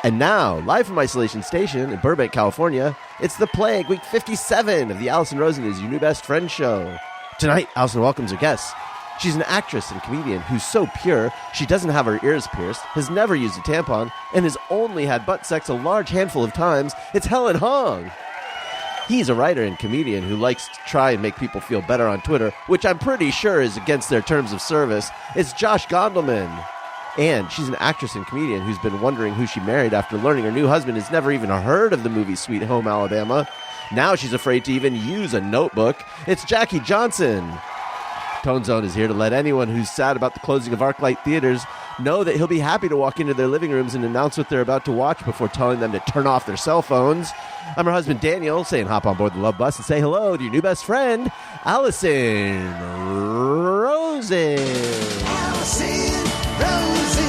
And now, live from Isolation Station in Burbank, California, it's The Plague, week 57 of the Allison Rosen is Your New Best Friend show. Tonight, Allison welcomes her guest. She's an actress and comedian who's so pure, she doesn't have her ears pierced, has never used a tampon, and has only had butt sex a large handful of times. It's Helen Hong. He's a writer and comedian who likes to try and make people feel better on Twitter, which I'm pretty sure is against their terms of service. It's Josh Gondelman. And she's an actress and comedian who's been wondering who she married after learning her new husband has never even heard of the movie Sweet Home Alabama. Now she's afraid to even use a notebook. It's Jackie Johnson. Tone Zone is here to let anyone who's sad about the closing of ArcLight theaters know that he'll be happy to walk into their living rooms and announce what they're about to watch before telling them to turn off their cell phones. I'm her husband, Daniel, saying hop on board the Love Bus and say hello to your new best friend, Allison Rosen. Allison Rosen.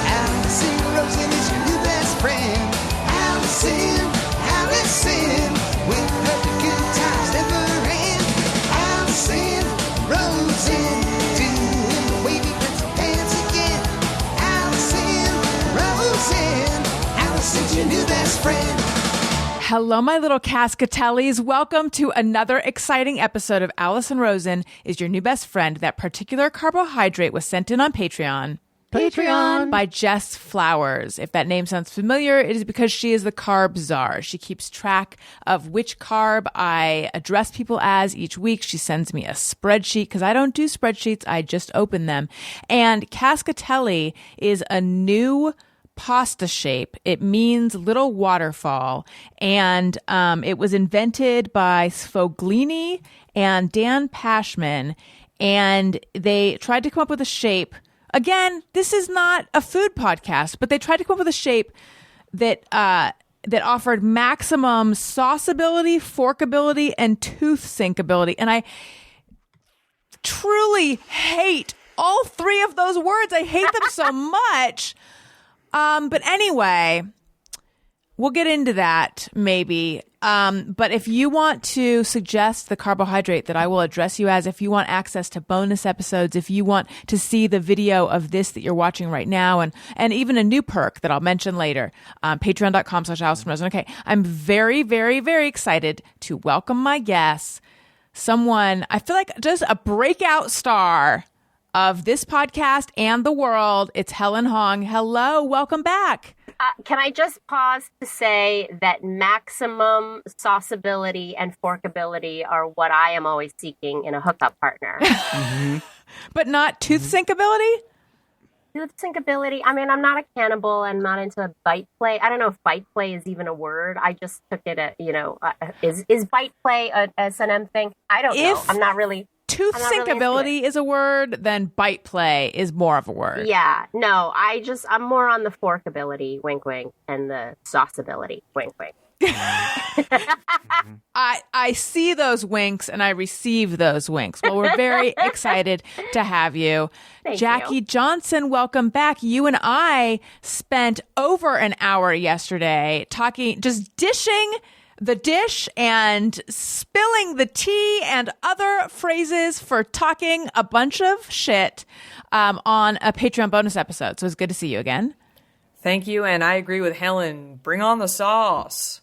Allison Rosen is your new best friend. Allison, with her the good times never end. Allison Rosen, doing the wavy pencil dance again. Allison's your new best friend. Hello, my little Cascatellis. Welcome to another exciting episode of Allison Rosen is Your New Best Friend. That particular carbohydrate was sent in on Patreon by Jess Flowers. If that name sounds familiar, it is because she is the carb czar. She keeps track of which carb I address people as each week. She sends me a spreadsheet because I don't do spreadsheets. I just open them. And Cascatelli is a new pasta shape. It means little waterfall. And it was invented by Sfoglini and Dan Pashman. And they tried to come up with a shape. Again, this is not a food podcast, but they tried to come up with a shape that offered maximum sauceability, forkability, and tooth sinkability. And I truly hate all three of those words. I hate them so much. But anyway, we'll get into that maybe. But if you want to suggest the carbohydrate that I will address you as, if you want access to bonus episodes, if you want to see the video of this that you're watching right now, and even a new perk that I'll mention later, patreon.com/Allison Rosen. Okay, I'm very, very, very excited to welcome my guest, someone I feel like just a breakout star of this podcast and the world. It's Helen Hong. Hello, welcome back. Can I just pause to say that maximum sauceability and forkability are what I am always seeking in a hookup partner. Mm-hmm. But not tooth sinkability? Tooth sinkability. I mean, I'm not a cannibal. I'm not into bite play. I don't know if bite play is even a word. I just took it at, is bite play a S&M thing? I don't know. I'm not really... Tooth sinkability is a word, then bite play is more of a word. Yeah, no, I'm more on the forkability, wink, wink, and the sauceability, wink, wink. I see those winks and I receive those winks. Well, we're very excited to have you. Thank Jackie you. Johnson, welcome back. You and I spent over an hour yesterday talking, just dishing the dish and spilling the tea and other phrases for talking a bunch of shit on a Patreon bonus episode. So it's good to see you again. Thank you, and I agree with Helen. Bring on the sauce.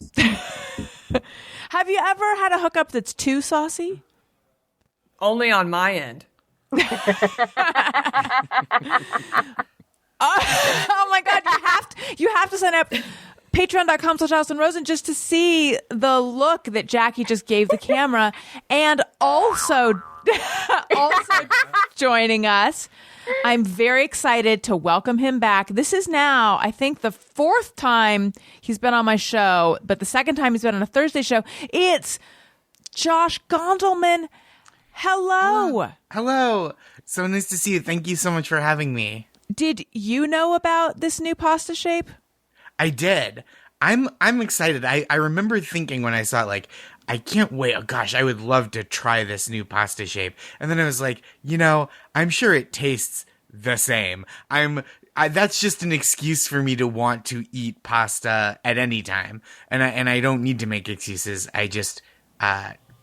Have you ever had a hookup that's too saucy? Only on my end. Oh my God, you have to sign up. Patreon.com/Allison Rosen just to see the look that Jackie just gave the camera. And also joining us, I'm very excited to welcome him back. This is now, I think, the fourth time he's been on my show, but the second time he's been on a Thursday show. It's Josh Gondelman. Hello. Hello. So nice to see you. Thank you so much for having me. Did you know about this new pasta shape? I did. I'm excited. I remember thinking when I saw it, like, I can't wait. Oh gosh, I would love to try this new pasta shape. And then I was like, I'm sure it tastes the same. That's just an excuse for me to want to eat pasta at any time. And I don't need to make excuses. I just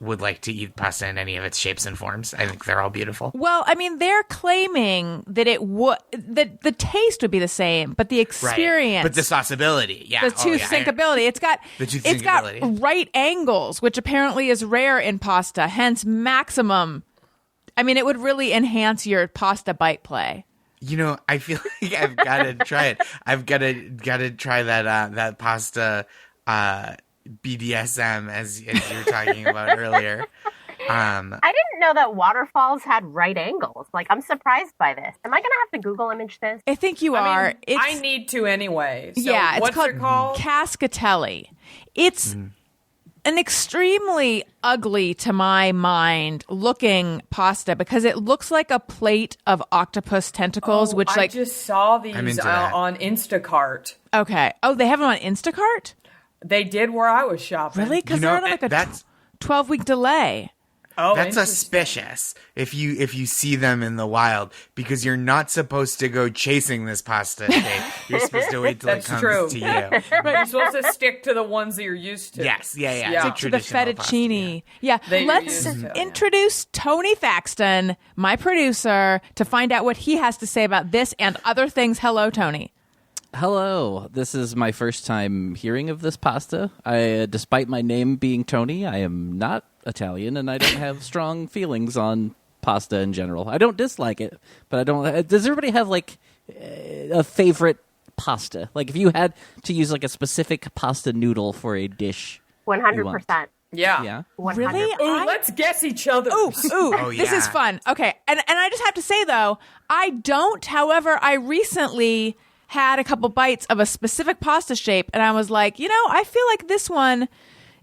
would like to eat pasta in any of its shapes and forms. I think they're all beautiful. Well, I mean, they're claiming that that the taste would be the same, but the experience, but the sauceability, the tooth-sinkability. It's got right angles, which apparently is rare in pasta. Hence, maximum. I mean, it would really enhance your pasta bite play. You know, I feel like I've got to try it. I've got to try that pasta BDSM as you were talking about earlier. I didn't know that waterfalls had right angles. Like, I'm surprised by this. Am I going to have to Google image this? I think you are. I need to anyway. So yeah, it's what's called Cascatelli. It's an extremely ugly, to my mind, looking pasta because it looks like a plate of octopus tentacles. Which I just saw these on Instacart. Okay. Oh, they have them on Instacart? They did where I was shopping. Really? Because they're on like a 12-week delay. Oh, that's suspicious if you see them in the wild, because you're not supposed to go chasing this pasta shape. You're supposed to wait till it comes to you. Right, you're supposed to stick to the ones that you're used to. Yes, yeah. Stick Like to the fettuccine. Pasta, yeah. Let's introduce Tony Thaxton, my producer, to find out what he has to say about this and other things. Hello, Tony. Hello. This is my first time hearing of this pasta. Despite my name being Tony, I am not Italian, and I don't have strong feelings on pasta in general. I don't dislike it, but I don't. Does everybody have like a favorite pasta? Like if you had to use like a specific pasta noodle for a dish, 100%. Yeah. 100%. Really? Let's guess each other. Ooh, this is fun. Okay, and I just have to say though, I don't. However, I recently had a couple bites of a specific pasta shape, and I was like, I feel like this one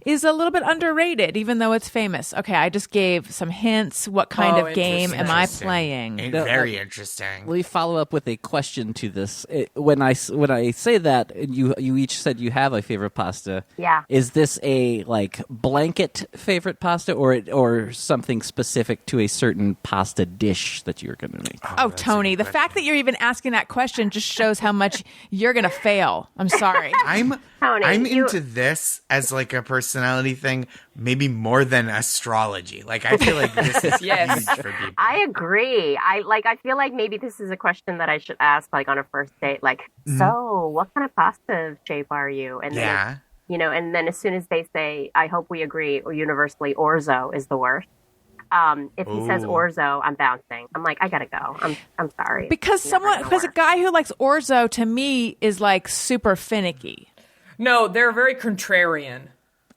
is a little bit underrated, even though it's famous. Okay, I just gave some hints. What kind of game am I playing? Very interesting. Let me follow up with a question to this. When I say that, you each said you have a favorite pasta. Yeah. Is this a like blanket favorite pasta, or something specific to a certain pasta dish that you're going to make? Oh, Tony, the fact that you're even asking that question just shows how much you're going to fail. I'm sorry. I'm into this as like a personality thing, maybe more than astrology. Like I feel like this is huge for people. I agree. I feel like maybe this is a question that I should ask like on a first date. Like, so what kind of pasta shape are you? And then, and then as soon as they say, I hope we agree, or universally orzo is the worst. If he says orzo, I'm bouncing. I'm like, I gotta go. I'm sorry. Because a guy who likes orzo to me is like super finicky. No, they're very contrarian.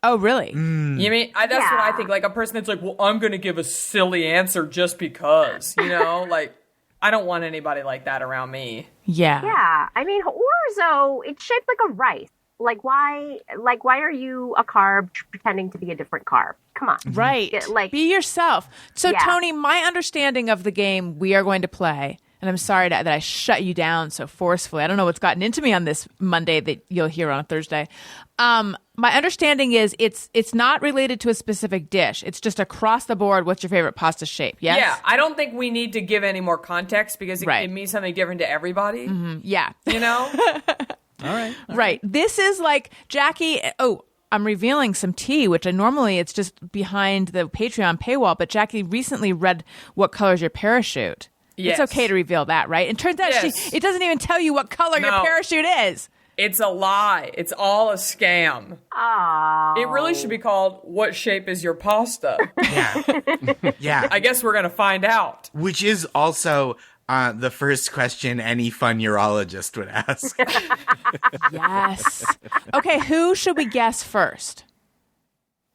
Oh, really? You mean that's what I think? Like a person that's like, well, I'm going to give a silly answer just because, like I don't want anybody like that around me. Yeah. Yeah. I mean, orzo, it's shaped like a rice. Like why are you a carb pretending to be a different carb? Come on. Right. Be yourself. So Tony, my understanding of the game we are going to play, and I'm sorry that I shut you down so forcefully. I don't know what's gotten into me on this Monday that you'll hear on a Thursday. My understanding is it's not related to a specific dish. It's just across the board. What's your favorite pasta shape? Yes? Yeah, I don't think we need to give any more context because it means something different to everybody. Mm-hmm. Yeah. All right. Right. This is like Jackie. Oh, I'm revealing some tea, which normally it's just behind the Patreon paywall. But Jackie recently read What Color is Your Parachute? Yes. It's okay to reveal that, right? And turns out it doesn't even tell you what color your parachute is. It's a lie. It's all a scam. Oh. It really should be called, what shape is your pasta? Yeah. I guess we're going to find out. Which is also the first question any fun urologist would ask. Yes. Okay, who should we guess first?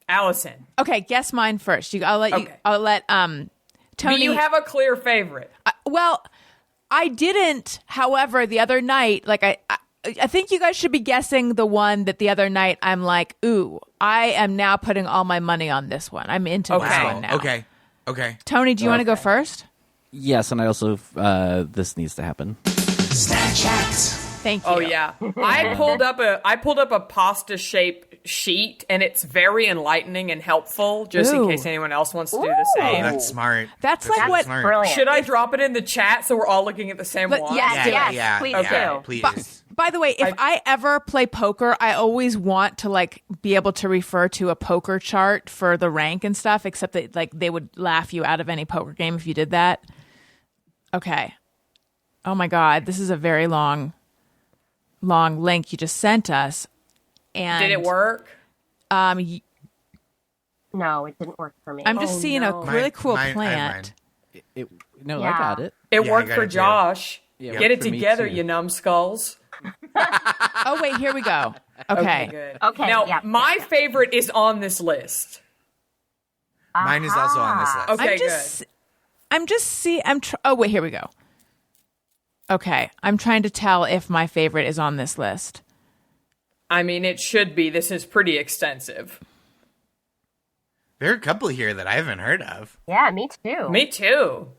Allison. Okay, guess mine first. I'll let Tony. Do you have a clear favorite? Well, I didn't. However, the other night, like I think you guys should be guessing the one that the other night I'm like, ooh, I am now putting all my money on this one. I'm into this one now. Okay. Tony, do you want to go first? Yes, and I also this needs to happen. Snapchat. Thank you. Oh yeah, I pulled up a pasta shape sheet, and it's very enlightening and helpful, just in Ooh. case anyone else wants to do the Oh, same. that's smart. That's like really what- smart. Brilliant. Should I drop it in the chat so we're all looking at the same But- one? yes, Yes, please do. Please. By the way, if I ever play poker, I always want to like be able to refer to a poker chart for the rank and stuff, except that like they would laugh you out of any poker game if you did that. Okay. Oh my God, this is a very long link you just sent us. And Did it work? No, No, it didn't work for me. I'm just seeing no. a really cool I have plant. No, Yeah. I got it. It Yeah, I worked got for it too. Josh. Yeah, Get it for me together, too. you numbskulls. Oh wait, here we go. Okay. Good. Okay, Now, yeah. my favorite is on this list. Mine is also on this list. Okay, Oh wait, here we go. Okay, I'm trying to tell if my favorite is on this list. I mean, it should be. This is pretty extensive. There are a couple here that I haven't heard of. Yeah, me too. Me too.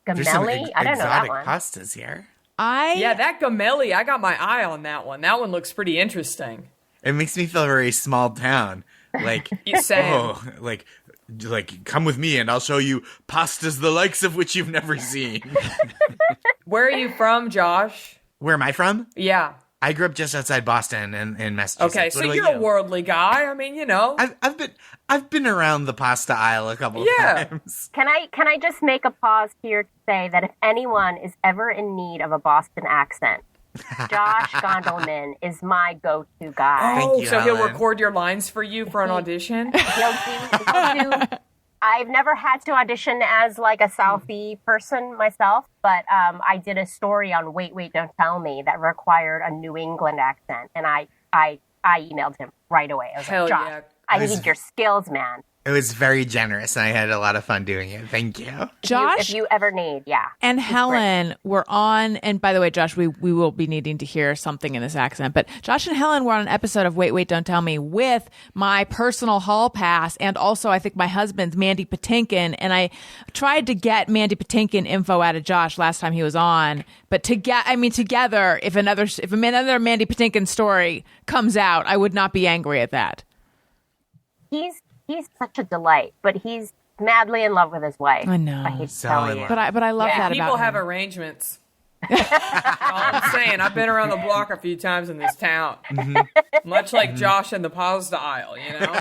There's some Gamelli? I don't know that exotic one. pastas here. Yeah, that gamelli, I got my eye on that one. That one looks pretty interesting. It makes me feel very small town. Like, Same. oh, like come with me and I'll show you pastas the likes of which you've never seen. Where are you from, Josh? Where am I from? Yeah. I grew up just outside Boston in Massachusetts. Okay, What so about you're you? a worldly guy. I mean, you know. I've been around the pasta aisle a couple of Yeah. times. Can I just make a pause here to say that if anyone is ever in need of a Boston accent, Josh Gondelman is my go-to guy. Oh, you, so he'll Helen. record your lines for you for an audition? He'll do. I've never had to audition as like a Southie person myself, but I did a story on Wait, Wait, Don't Tell Me that required a New England accent, and I emailed him right away. I was Hell like, Josh, yeah. I need your skills, man. It was very generous and I had a lot of fun doing it. Thank you. Josh If you ever need, yeah. and Helen were on, and by the way, Josh, we will be needing to hear something in this accent, but Josh and Helen were on an episode of Wait, Wait, Don't Tell Me with my personal hall pass, and also I think my husband's Mandy Patinkin, and I tried to get Mandy Patinkin info out of Josh last time he was on, but together, if another Mandy Patinkin story comes out, I would not be angry at that. He's such a delight, but he's madly in love with his wife. I know. I hate to So tell in you. love. But I love that People about have him. arrangements. That's all I'm saying. I've been around the block a few times in this town. Much like Josh in the pasta aisle, you know?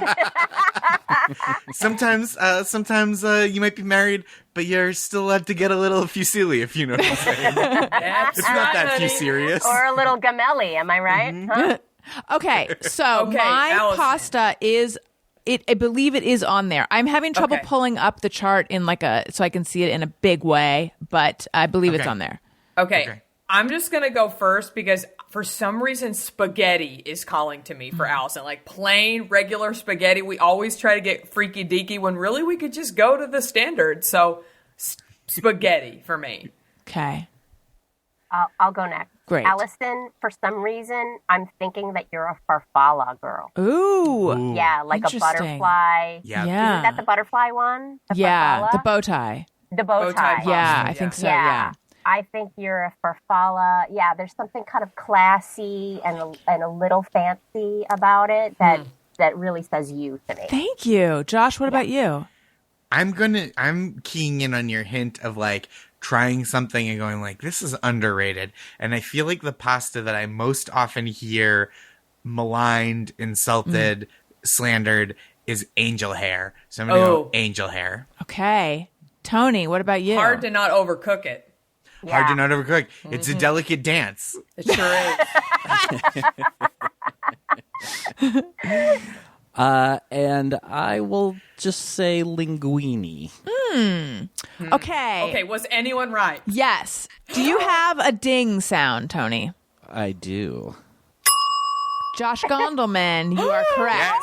Sometimes you might be married, but you're still allowed to get a little fusilli, if you know what I'm saying. That's It's not that honey. few serious. Or a little gamelli, am I right? Huh? Okay, so Okay, my Allison. pasta is. I believe it is on there. I'm having trouble Okay. pulling up the chart so I can see it in a big way, but I believe it's Okay. on there. Okay. I'm just going to go first because for some reason spaghetti is calling to me for Allison. Like plain, regular spaghetti. We always try to get freaky deaky when really we could just go to the standard. So spaghetti for me. Okay. I'll go next. Great. Allison, for some reason, I'm thinking that you're a farfalle girl. Ooh. Yeah, like a Interesting. butterfly. Yeah. Yeah. Isn't that the butterfly one? The Yeah, farfalle? the bow tie. The bow tie. pasta. Yeah, I Yeah. think so. Yeah. Yeah. I think you're a farfalle. Yeah, there's something kind of classy and a little fancy about it that really says you to me. Thank you, Josh. What about you? I'm keying in on your hint of like trying something and going like, this is underrated. And I feel like the pasta that I most often hear maligned, insulted, slandered is angel hair. So I'm going to go angel hair. Okay, Tony. What about you? Hard to not overcook it. Hard to not overcook. It's a delicate dance. It sure is. And I will just say linguine. Okay. Okay, was anyone right? Yes. Do you have a ding sound, Tony? I do. Josh Gondelman, you are correct. Yes.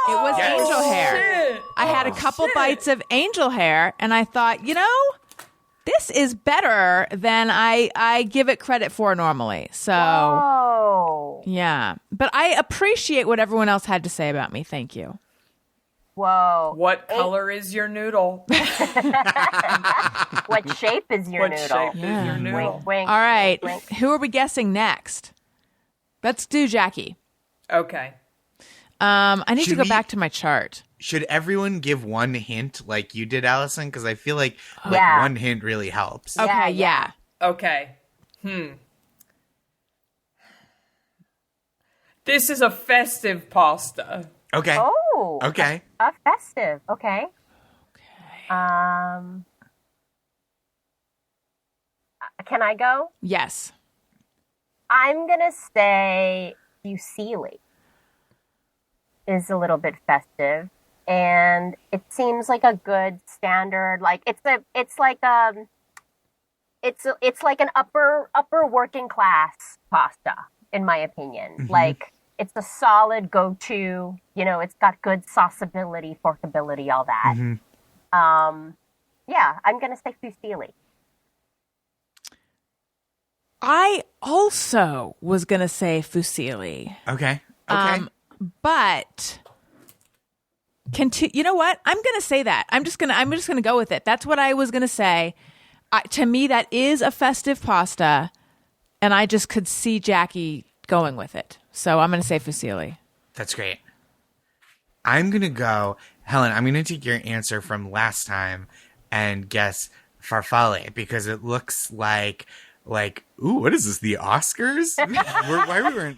It was Yes. angel hair. Shit. I had a couple bites of angel hair, and I thought, this is better than I give it credit for normally. So, Oh. yeah. But I appreciate what everyone else had to say about me. Thank you. Whoa. What color is your noodle? What shape is your What noodle? shape is Yeah. your noodle? Wink, wink. All right. wink. Who are we guessing next? Let's do Jackie. Okay. I need to Should go we- back to my chart. Should everyone give one hint like you did, Allison? Because I feel like Yeah. one hint really helps. Okay, yeah. Okay. This is a festive pasta. Okay. Oh. Okay. A festive. Okay. Can I go? Yes. I'm gonna say fusilli is a little bit festive, and it seems like a good standard. Like it's like an upper working class pasta, in my opinion. Mm-hmm. Like it's a solid go-to. You know, it's got good sauceability, forkability, all that. Mm-hmm. Yeah, I'm gonna say fusilli. I also was going to say fusilli. Okay. Okay. But you know what? I'm going to say that. I'm just going to go with it. That's what I was going to say. To me, that is a festive pasta, and I just could see Jackie going with it. So I'm going to say fusilli. That's great. I'm going to go, Helen, I'm going to take your answer from last time and guess farfalle because it looks like, ooh, what is this? The Oscars? Why are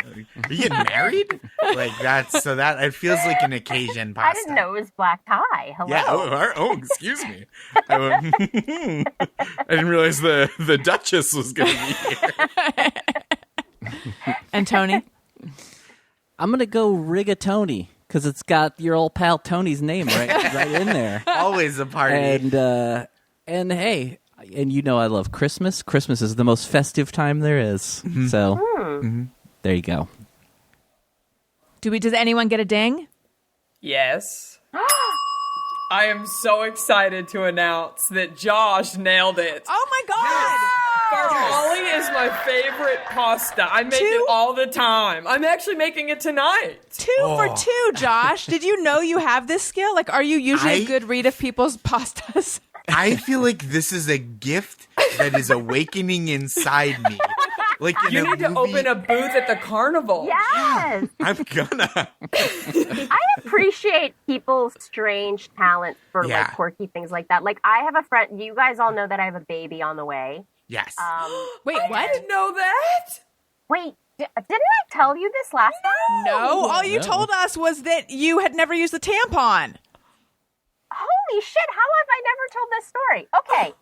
we getting married? Like that it feels like an occasion pasta. I didn't know it was black tie. Hello. Yeah. Oh, excuse me. I didn't realize the Duchess was going to be here. And Tony? I'm going to go rigatoni because it's got your old pal Tony's name right in there. Always a party. And hey, and you know I love Christmas. Christmas is the most festive time there is. Mm-hmm. So there you go. Does anyone get a ding? Yes. I am so excited to announce that Josh nailed it. Oh my God! Farfalle is my favorite pasta. I make it all the time. I'm actually making it tonight. 2 for 2, Josh. Did you know you have this skill? Like, are you usually a good read of people's pastas? I feel like this is a gift that is awakening inside me. Like in You a need to movie, open a booth at the carnival. Yes. I'm gonna. I appreciate people's strange talents for Yeah. like quirky things like that. Like I have a friend. You guys all know that I have a baby on the way. Yes. Wait, I what? didn't know that. Wait, didn't I tell you this last time? No, all you No. told us was that you had never used the tampon. Holy shit! How have I never told this story? Okay,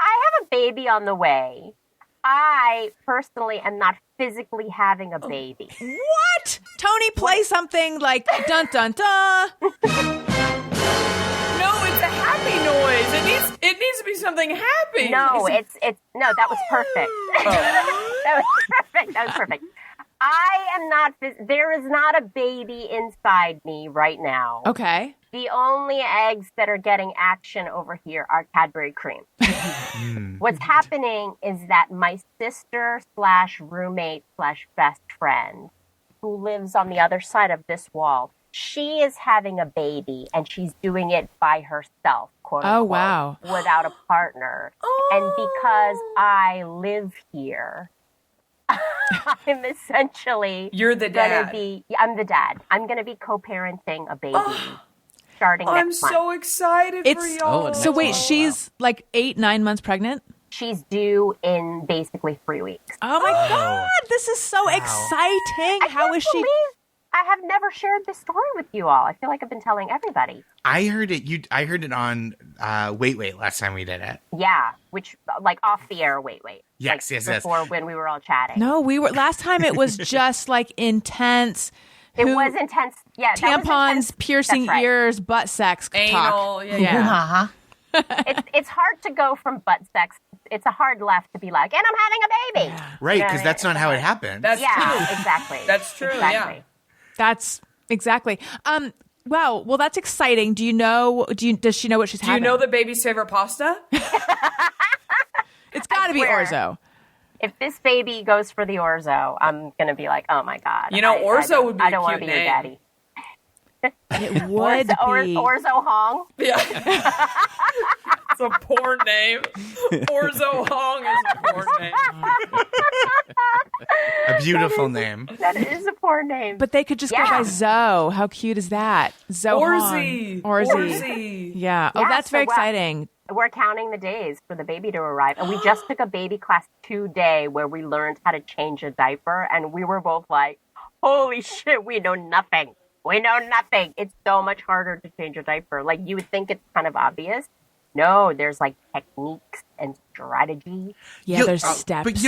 I have a baby on the way. I personally am not physically having a baby. What? Tony, play something like dun dun dun. No, it's a happy noise. It needs to be something happy. No, it's no. That was perfect. That was perfect. I am not. There is not a baby inside me right now. Okay. The only eggs that are getting action over here are Cadbury cream. What's happening is that my sister / roommate / best friend, who lives on the other side of this wall, she is having a baby and she's doing it by herself, quote unquote, Oh, wow. without a partner. And because I live here, I'm essentially You're the dad. I'm the dad. I'm going to be co-parenting a baby starting I'm next month. so excited for It's y'all. next so wait, month. she's like 8-9 months pregnant. She's due in basically 3 weeks. Oh my God, this is so exciting. I How can't is she? believe I have never shared this story with you all. I feel like I've been telling everybody. I heard it. I heard it on Wait last time we did it. Yeah, which like off the air. Wait. Yes, like, yes. Before when we were all chatting. No, we were last time. It was just like intense. It was intense. Yeah, that was Tampons, intense. piercing That's right. ears, butt sex, talk. Anal. Yeah. It's hard to go from butt sex. It's a hard left to be like, and I'm having a baby. Right, You know because what I that's mean? not how it happened. That's Yeah, true. exactly. That's true. Exactly. Yeah. That's exactly. Wow. Well, that's exciting. Do you know? Does she know what she's Do you having? know the baby's favorite pasta? It's got to be swear. orzo. If this baby goes for the orzo, I'm gonna be like, oh my god. You know, orzo would be I a don't want to cute be your name. daddy. It would Orzo be. Hong. Yeah. It's a porn name. Orzo Hong is a porn name. A beautiful name. That is a poor name. But they could just go by Zoe. How cute is that? Zoe Orzi. Hong. Orzi. Yeah. Oh, Yeah, that's very so exciting. We're counting the days for the baby to arrive. And we just took a baby class today where we learned how to change a diaper. And we were both like, holy shit, we know nothing. We know nothing. It's so much harder to change a diaper. Like, you would think it's kind of obvious. No, there's like techniques and strategy. Yeah, there's steps. But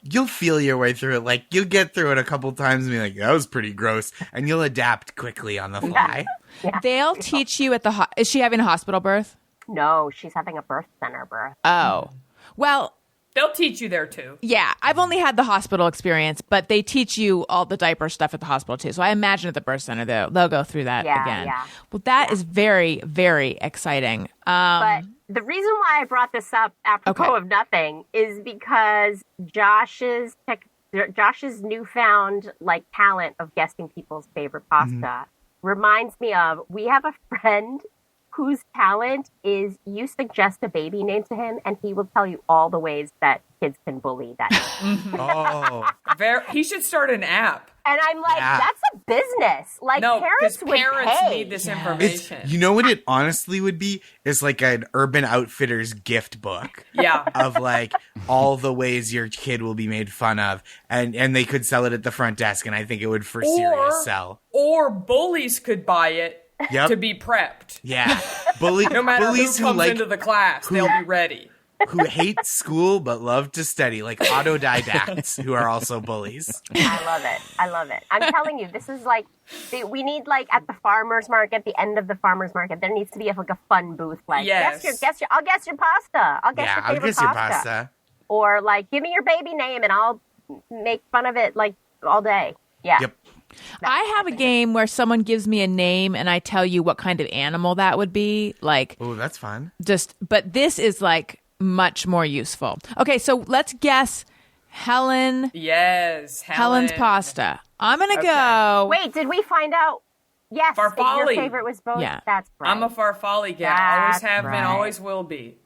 you'll feel your way through it. Like, you'll get through it a couple times and be like, that was pretty gross. And you'll adapt quickly on the fly. Yeah. They'll teach you at the is she having a hospital birth? No, she's having a birth center birth. Oh. Well, They'll teach you there too. yeah, I've only had the hospital experience, but they teach you all the diaper stuff at the hospital too. So I imagine at the birth center they'll go through that again. Yeah. Well, that is very, very exciting. But the reason why I brought this up apropos of nothing is because Josh's newfound like talent of guessing people's favorite pasta reminds me of, we have a friend whose talent is you suggest a baby name to him and he will tell you all the ways that kids can bully that name. Oh. He should start an app. And I'm like, that's a business. Like, No, because parents would parents pay. need this information. You know what it honestly would be? It's like an Urban Outfitters gift book. Yeah. Of like all the ways your kid will be made fun of. And they could sell it at the front desk, and I think it would for serious sell. Or bullies could buy it to be prepped. Yeah. No matter bullies who comes into the class, they'll be ready. who hate school but love to study, like autodidacts who are also bullies. I love it. I'm telling you, this is like, we need like at the farmer's market, the end of the farmer's market, there needs to be like a fun booth. Like, yes. I'll guess your pasta. I'll guess your favorite I'll guess pasta. your pasta. Or like, give me your baby name and I'll make fun of it like all day. Yeah. Yep. I have a game where someone gives me a name and I tell you what kind of animal that would be. Like, Oh, that's fun. but this is like much more useful. Okay, so let's guess Helen. Yes. Helen's pasta. I'm gonna go. Wait, did we find out? Yes, Farfalle. your favorite was both. Yeah. That's right. I'm a farfalle gal. Always have been, always will be.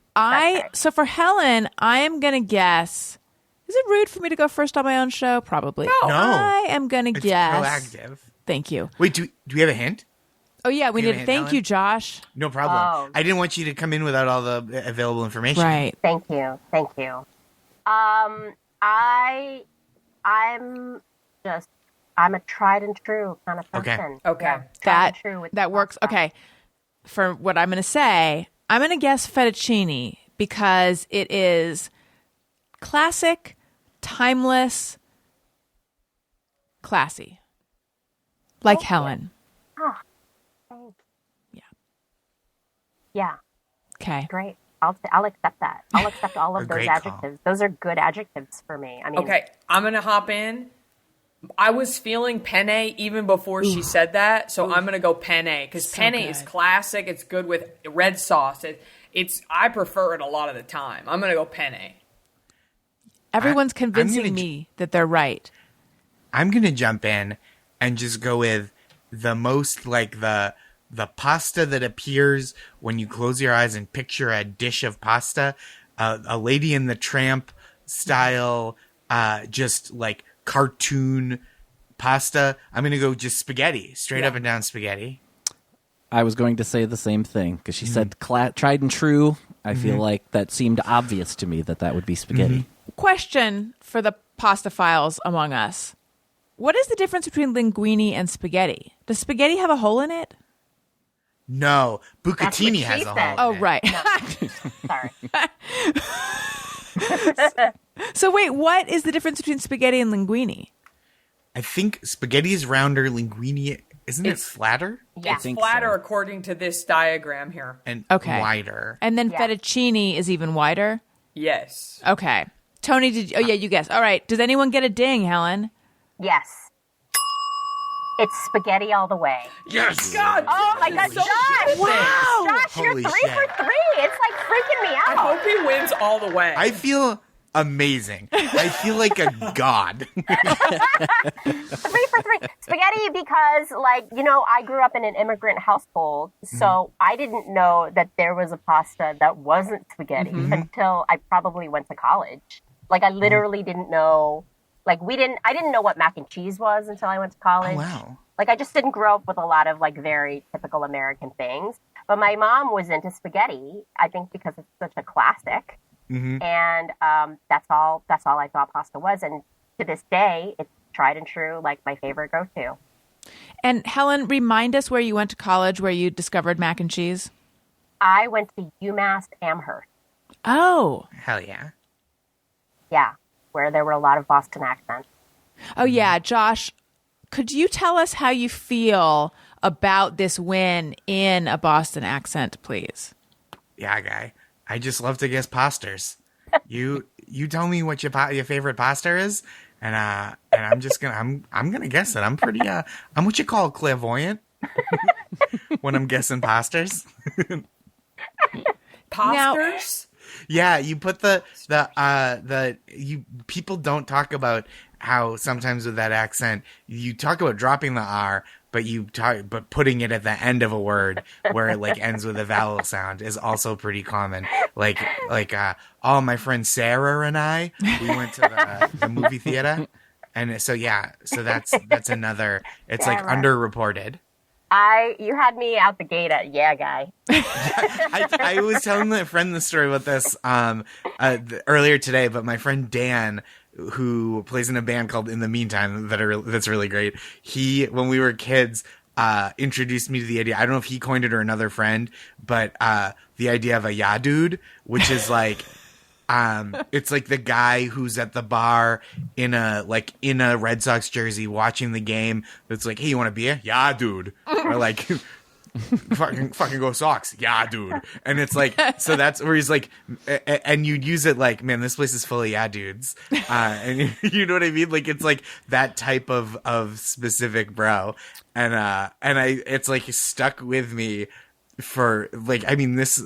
So for Helen, I am gonna guess. Is it rude for me to go first on my own show? Probably. No. I am gonna It's guess. proactive. Thank you. Wait, do we have a hint? Oh yeah, we Do you need. have a Thank hint, you, Helen? Josh. No problem. Oh. I didn't want you to come in without all the available information. Right. Thank you. I'm a tried and true kind of Okay. person. Okay. Yeah, tried That and true with that works. pasta. Okay. For what I'm gonna say, I'm gonna guess fettuccine because it is classic, timeless, classy, like Helen. Yeah, Okay. great. I'll accept that. I'll accept all of A those great call. adjectives. Those are good adjectives for me. I mean, Okay, I'm going to hop in. I was feeling penne even before she said that, so I'm going to go penne because So penne good. is classic. It's good with red sauce. I prefer it a lot of the time. I'm going to go penne. Everyone's I'm convincing gonna me that they're right. I'm going to jump in and just go with the most like the pasta that appears when you close your eyes and picture a dish of pasta, a Lady and the Tramp style, just like cartoon pasta. I'm going to go just spaghetti, straight up and down spaghetti. I was going to say the same thing because she said tried and true. I feel like that seemed obvious to me that would be spaghetti. Question for the pasta files among us. What is the difference between linguine and spaghetti? Does spaghetti have a hole in it? No, That's what bucatini she has a said. hole. Oh, in it. right. Sorry. So wait, what is the difference between spaghetti and linguine? I think spaghetti is rounder, linguine isn't it flatter Yeah. It's think flatter so. according to this diagram here. and Okay. wider? And then Yeah. fettuccine is even wider? Yes. Okay. Tony, you guessed. All right. Does anyone get a ding, Helen? Yes. It's spaghetti all the way. Yes. God. Oh my God, so Josh! wow. Josh, you're Holy 3 shit. for 3. It's like freaking me I out. hope he wins all the way. I feel amazing. I feel like a god. 3 for 3. Spaghetti because, like, you know, I grew up in an immigrant household, so I didn't know that there was a pasta that wasn't spaghetti until I probably went to college. Like, I literally didn't know. Like, I didn't know what mac and cheese was until I went to college. Oh, wow. Like, I just didn't grow up with a lot of, like, very typical American things. But my mom was into spaghetti, I think because it's such a classic. And that's all I thought pasta was. And to this day, it's tried and true, like, my favorite go-to. And Helen, remind us where you went to college, where you discovered mac and cheese. I went to UMass Amherst. Oh. Hell yeah. Yeah, where there were a lot of Boston accents. Oh, yeah. Josh, could you tell us how you feel about this win in a Boston accent, please? Yeah, guy. I just love to guess pastors. You tell me what your favorite pasta is, and I'm just gonna I'm gonna guess it. I'm pretty I'm what you call clairvoyant when I'm guessing pastors. Pastors? Yeah, you put people don't talk about how sometimes with that accent you talk about dropping the R, but putting it at the end of a word where it like ends with a vowel sound is also pretty common. Like my friend Sarah and I, we went to the movie theater, and so that's another. It's like underreported. You had me out the gate at guy. I was telling a friend the story about this earlier today, but my friend Dan, who plays in a band called In the Meantime that's really great. He, when we were kids, introduced me to the idea. I don't know if he coined it or another friend, but the idea of a ya dude, which is like it's like the guy who's at the bar in a Red Sox jersey watching the game. That's like, hey, you want a beer? Yeah, dude. Or like, fucking go Sox. Yeah, dude. And it's like, so that's where he's like, and you'd use it like, man, this place is full of yeah dudes. And you know what I mean? Like, it's like that type of specific bro. And it's like stuck with me for like, I mean, this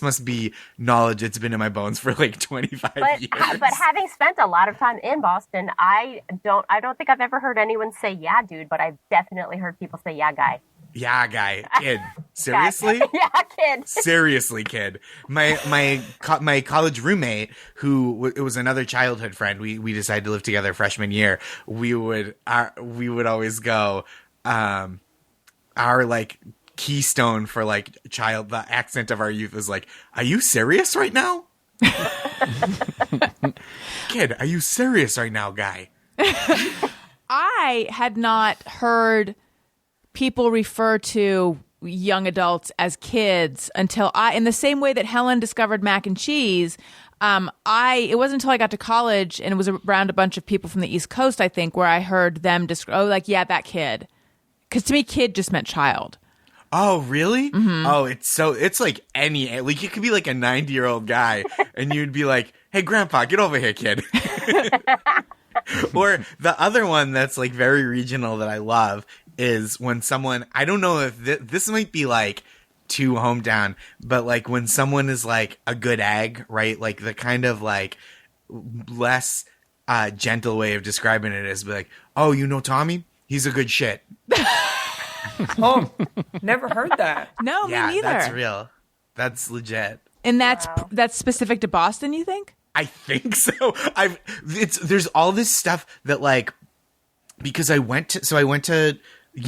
must be knowledge that's been in my bones for like 25 years. But having spent a lot of time in Boston, I don't think I've ever heard anyone say yeah dude, but I've definitely heard people say yeah guy. Yeah, guy. Kid. Seriously? Yeah, kid. Seriously, kid. My college roommate, who it was another childhood friend, we decided to live together freshman year. We would always go, our like keystone for like the accent of our youth is like, are you serious right now? Kid, are you serious right now, guy? I had not heard people refer to young adults as kids until in the same way that Helen discovered mac and cheese. It wasn't until I got to college and it was around a bunch of people from the East Coast, I think, where I heard them that kid. Because to me, kid just meant child. Oh, really? Mm-hmm. Oh, it's like like you could be like a 90-year-old guy and you'd be like, hey, grandpa, get over here, kid. Or the other one that's like very regional that I love is when someone, I don't know if this might be like too hometown, but like when someone is like a good egg, right? Like the kind of like less gentle way of describing it is be like, oh, you know Tommy? He's a good shit. Oh, never heard that. No, yeah, me neither. That's real. That's legit. And that's specific to Boston, you think? I think so. There's all this stuff that like, because I went to,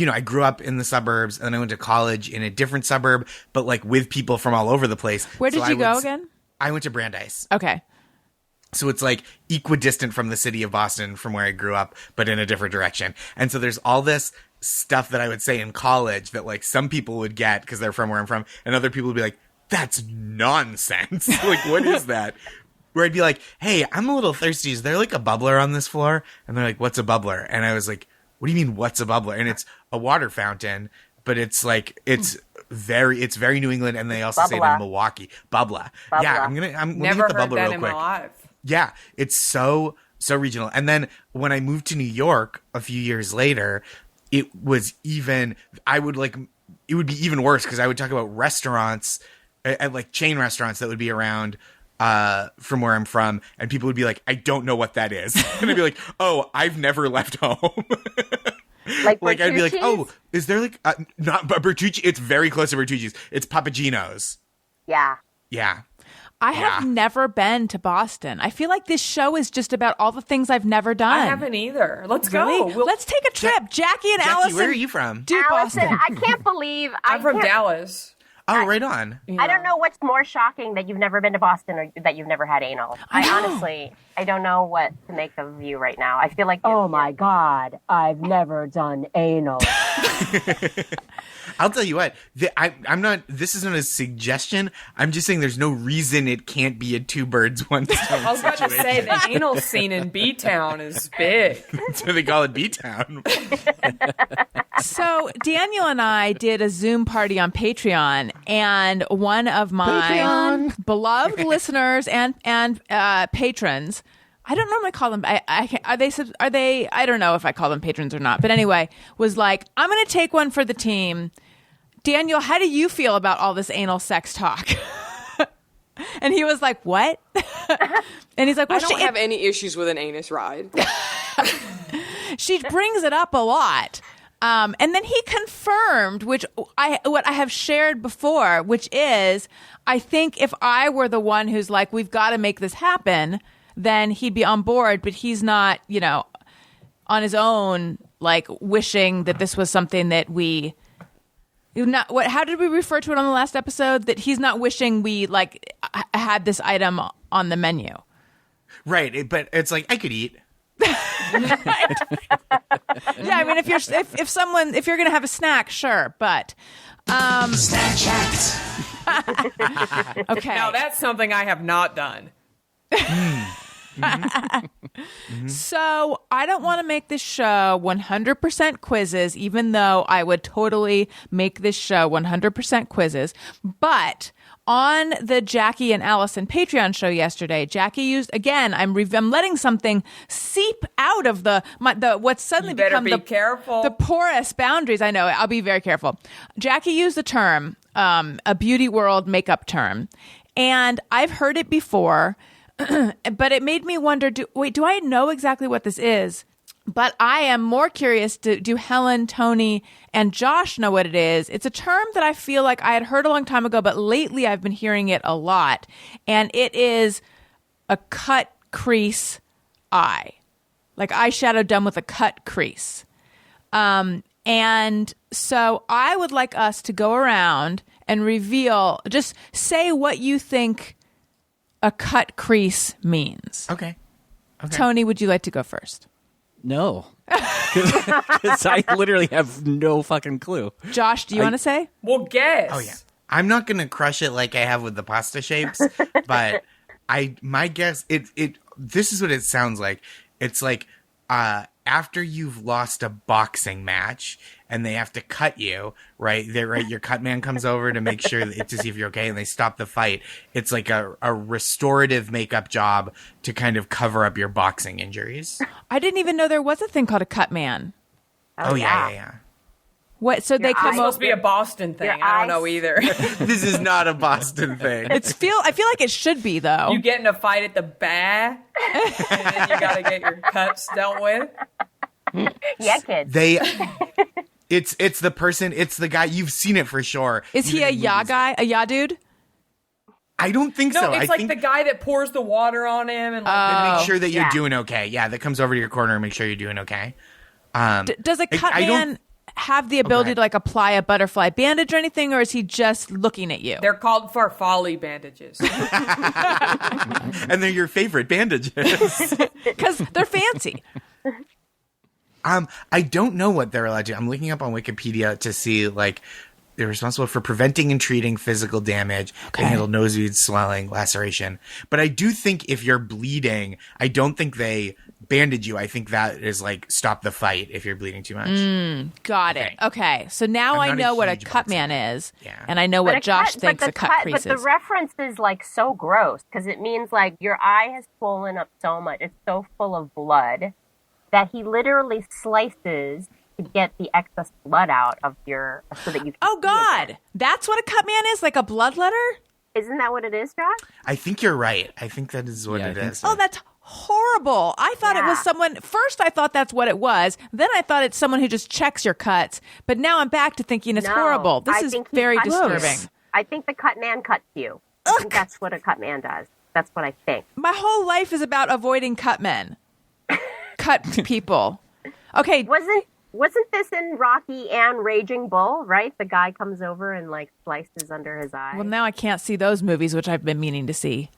I grew up in the suburbs and then I went to college in a different suburb, but like with people from all over the place. Where did you go again? I went to Brandeis. Okay. So it's like equidistant from the city of Boston from where I grew up, but in a different direction. And so there's all this stuff that I would say in college that like some people would get because they're from where I'm from, and other people would be like, that's nonsense. Like, what is that? Where I'd be like, hey, I'm a little thirsty. Is there like a bubbler on this floor? And they're like, what's a bubbler? And I was like, what do you mean, what's a bubbler? And it's a water fountain, but it's like, it's very New England, and they also say it in Milwaukee. Bubbler. Yeah, I'm gonna Never hit the heard bubbler that real in quick. my life. Yeah, it's so regional. And then when I moved to New York a few years later, it would be even worse because I would talk about restaurants and like chain restaurants that would be around from where I'm from, and people would be like, I don't know what that is. And I'd be like, oh, I've never left home. Like I'd be like, Bertucci's? oh, is there like, not Bertucci? It's very close to Bertucci's. It's Papagino's. Yeah. Yeah. I have never been to Boston. I feel like this show is just about all the things I've never done. I haven't either. Let's Really? go. Let's take a trip. Jackie and Allison. Where are you from? Do Allison, Boston. I can't believe I'm from can't- Dallas. Oh, right on. I don't know what's more shocking, that you've never been to Boston or that you've never had anal. I don't know what to make of you right now. I feel like Oh my God, I've never done anal. I'll tell you what. I'm not. This isn't a suggestion. I'm just saying there's no reason it can't be a two birds one stone I was about to situation. say the anal scene in B-Town is big. That's why they call it B-Town. So Daniel and I did a Zoom party on Patreon, and one of my beloved listeners and patrons. I don't normally call them. Are they? I don't know if I call them patrons or not. But anyway, was like, I'm going to take one for the team. Daniel, how do you feel about all this anal sex talk? And he was like, what? And he's like, well, I don't have any issues with an anus ride. she brings it up a lot. And then he confirmed, what I have shared before, which is, I think if I were the one who's like, we've got to make this happen, then he'd be on board, but he's not, on his own, like wishing that this was something that how did we refer to it on the last episode? That he's not wishing we had this item on the menu. Right, but it's like, I could eat. Yeah, I mean, if you're gonna have a snack, sure, but Snack chat. okay. Now that's something I have not done. So I don't want to make this show 100% quizzes, even though I would totally make this show 100% quizzes. But on the Jackie and Allison Patreon show yesterday, Jackie used, again, I'm letting something seep out of what's suddenly You better become be careful. the porous boundaries. I know, I'll be very careful. Jackie used the term, a beauty world makeup term, and I've heard it before. But it made me wonder, do I know exactly what this is? But I am more curious, do Helen, Tony, and Josh know what it is? It's a term that I feel like I had heard a long time ago, but lately I've been hearing it a lot. And it is a cut crease eye. Like eyeshadow done with a cut crease. And so I would like us to go around and just say what you think a cut crease means. Okay. Tony, would you like to go first? No. Because I literally have no fucking clue. Josh, do you want to say? Well, guess. Oh, yeah. I'm not going to crush it like I have with the pasta shapes, but my guess, this is what it sounds like. It's like, after you've lost a boxing match and they have to cut you, right? Your cut man comes over to make sure to see if you're okay, and they stop the fight. It's like a restorative makeup job to kind of cover up your boxing injuries. I didn't even know there was a thing called a cut man. Oh yeah. What? So they It's come supposed over. to be a Boston thing. I don't know either. This is not a Boston thing. I feel like it should be though. You get in a fight at the bar, and then you got to get your cuts dealt with. Yeah, kids. It's the person. It's the guy. You've seen it for sure. Is he a ya guy? A ya dude? I don't think No, so. it's I like think the guy that pours the water on him and they make sure that you're yeah. doing okay. Yeah, that comes over to your corner and make sure you're doing okay. Does a cut I don't- man have the ability to apply a butterfly bandage or anything, or is he just looking at you? they're called farfalle bandages. And they're your favorite bandages. Because they're fancy. I don't know what they're allowed to. I'm looking up on Wikipedia to see, they're responsible for preventing and treating physical damage, can handle nosebleed, swelling, laceration. But I do think if you're bleeding, I don't think they bandage you. I think that is stop the fight if you're bleeding too much. Got it. Okay. So now I'm I not a know what a huge cut boxer. man is. Yeah. And I know what Josh thinks a cut crease But the is. reference is so gross because it means your eye has swollen up so much, it's so full of blood that he literally slices to get the excess blood out of so that you can Oh see God, again. that's what a cut man is? Like a bloodletter? Isn't that what it is, Josh? I think you're right. I think that is what it is. Oh, that's horrible. I thought it was someone. First, I thought that's what it was. Then I thought it's someone who just checks your cuts. But now I'm back to thinking it's horrible. This is very disturbing. I think the cut man cuts you. I think that's what a cut man does. That's what I think. My whole life is about avoiding cut men. Cut people. Okay. Wasn't this in Rocky and Raging Bull, right? The guy comes over and like slices under his eye. Well, now I can't see those movies, which I've been meaning to see.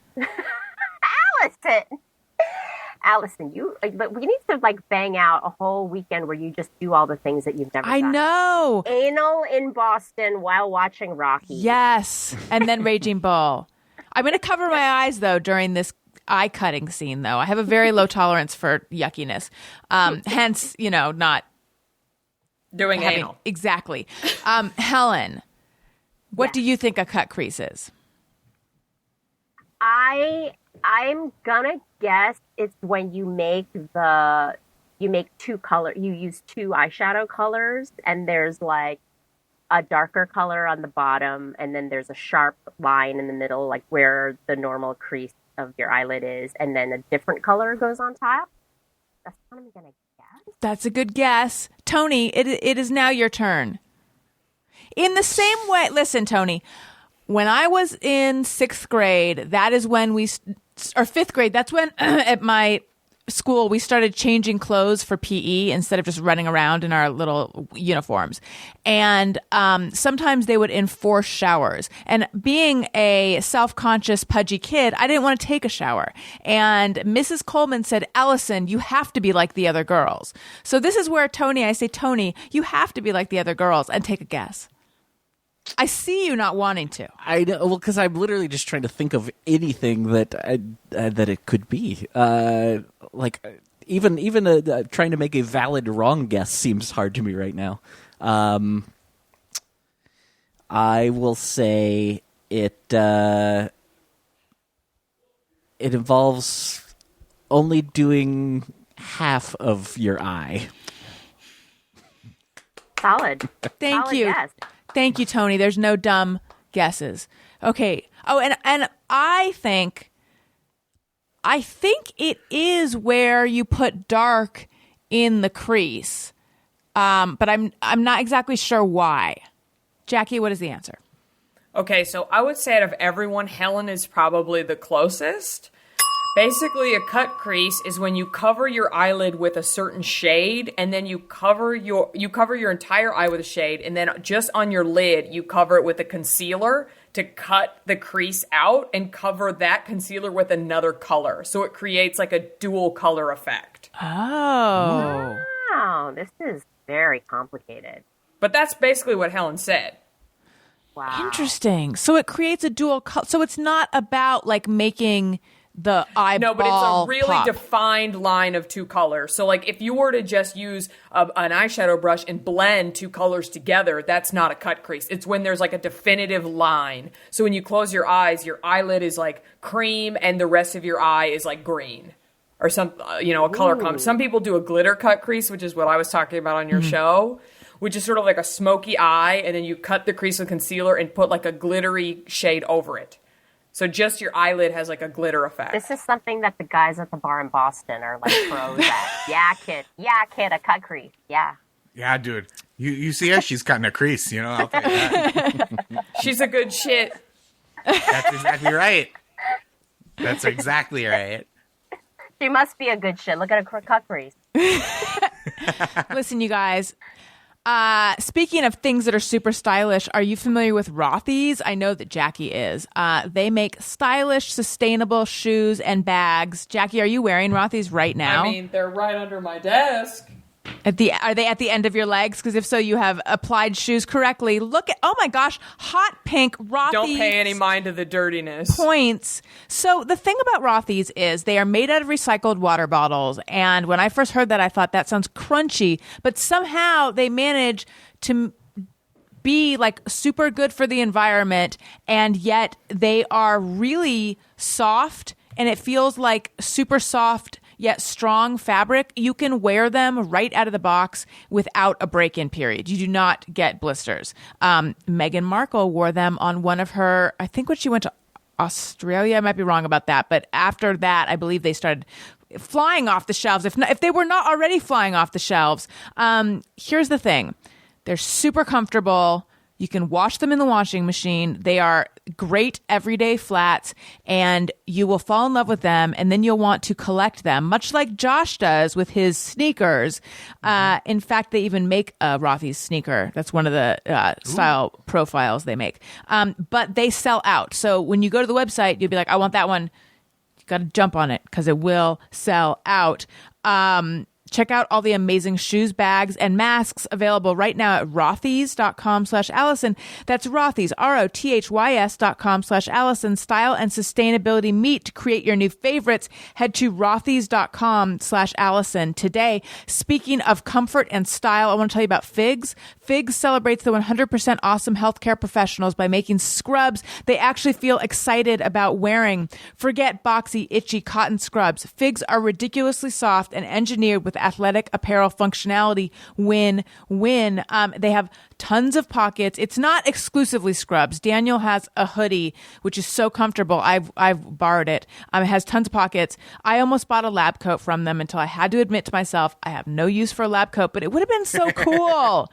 Allison, we need to like bang out a whole weekend where you just do all the things that you've never done. I know. Anal in Boston while watching Rocky. Yes. And then Raging Bull. I'm going to cover my eyes, though, during this eye-cutting scene, though. I have a very low tolerance for yuckiness. Hence, not doing anal. Exactly. Helen, what do you think a cut crease is? I'm gonna guess it's when you make you use two eyeshadow colors, and there's like a darker color on the bottom, and then there's a sharp line in the middle, like where the normal crease of your eyelid is, and then a different color goes on top. That's what I'm gonna guess. That's a good guess. Tony, it is now your turn. In the same way, listen, Tony, when I was in 6th grade, that is when or 5th grade, that's when at my school we started changing clothes for PE instead of just running around in our little uniforms. And sometimes they would enforce showers. And being a self-conscious, pudgy kid, I didn't want to take a shower. And Mrs. Coleman said, Allison, you have to be like the other girls. So this is where I say, Tony, you have to be like the other girls, and take a guess. I see you not wanting to. I know, well, because I'm literally just trying to think of anything that it could be. Even trying to make a valid wrong guess seems hard to me right now. I will say it involves only doing half of your eye. Solid. Thank you. Yes. Thank you, Tony. There's no dumb guesses. Okay. Oh, and I think it is where you put dark in the crease, but I'm not exactly sure why. Jackie, what is the answer? Okay, so I would say out of everyone, Helen is probably the closest. Basically, a cut crease is when you cover your eyelid with a certain shade, and then you cover your entire eye with a shade, and then just on your lid, you cover it with a concealer to cut the crease out and cover that concealer with another color. So it creates like a dual color effect. Oh. Wow, this is very complicated. But that's basically what Helen said. Wow. Interesting. So it creates a dual color. So it's not about like making the eyeball. No, but it's a really pop. defined line of two colors. So like if you were to just use an eyeshadow brush and blend two colors together, that's not a cut crease. It's when there's like a definitive line. So when you close your eyes, your eyelid is like cream and the rest of your eye is like green or some, a color combination. Some people do a glitter cut crease, which is what I was talking about on your show, which is sort of like a smoky eye, and then you cut the crease with concealer and put like a glittery shade over it. So just your eyelid has like a glitter effect. This is something that the guys at the bar in Boston are like pros at. Yeah, kid, a cut crease. Yeah. Yeah, dude. You see her? She's cutting a crease, I'll tell you that. She's a good shit. That's exactly right. That's exactly right. She must be a good shit. Look at her cut crease. Listen, you guys. Speaking of things that are super stylish, are you familiar with Rothy's? I know that Jackie is. They make stylish, sustainable shoes and bags. Jackie, are you wearing Rothy's right now? I mean, they're right under my desk. Are they at the end of your legs? Because if so, you have applied shoes correctly. Look at, oh my gosh, hot pink Rothy's. Don't pay any mind to the dirtiness. Points. So the thing about Rothy's is they are made out of recycled water bottles. And when I first heard that, I thought that sounds crunchy. But somehow they manage to be like super good for the environment. And yet they are really soft. And it feels like super soft yet strong fabric. You can wear them right out of the box without a break-in period. You do not get blisters. Meghan Markle wore them on one of her, I think when she went to Australia. I might be wrong about that. But after that, I believe they started flying off the shelves. If they were not already flying off the shelves. Here's the thing. They're super comfortable. You can wash them in the washing machine. They are great everyday flats, and you will fall in love with them, and then you'll want to collect them, much like Josh does with his sneakers. In fact, they even make a Rothy's sneaker. That's one of the style profiles they make. But they sell out. So when you go to the website, you'll be like, I want that one. You got to jump on it because it will sell out. Check out all the amazing shoes, bags, and masks available right now at rothys.com/Allison. That's Rothys, ROTHYS.com/Allison. Style and sustainability meet to create your new favorites. Head to rothys.com/Allison today. Speaking of comfort and style, I want to tell you about Figs. Figs celebrates the 100% awesome healthcare professionals by making scrubs they actually feel excited about wearing. Forget boxy, itchy cotton scrubs. Figs are ridiculously soft and engineered with athletic apparel functionality. Win-win. They have tons of pockets. It's not exclusively scrubs. Daniel has a hoodie, which is so comfortable. I've borrowed it. It has tons of pockets. I almost bought a lab coat from them until I had to admit to myself I have no use for a lab coat, but it would have been so cool.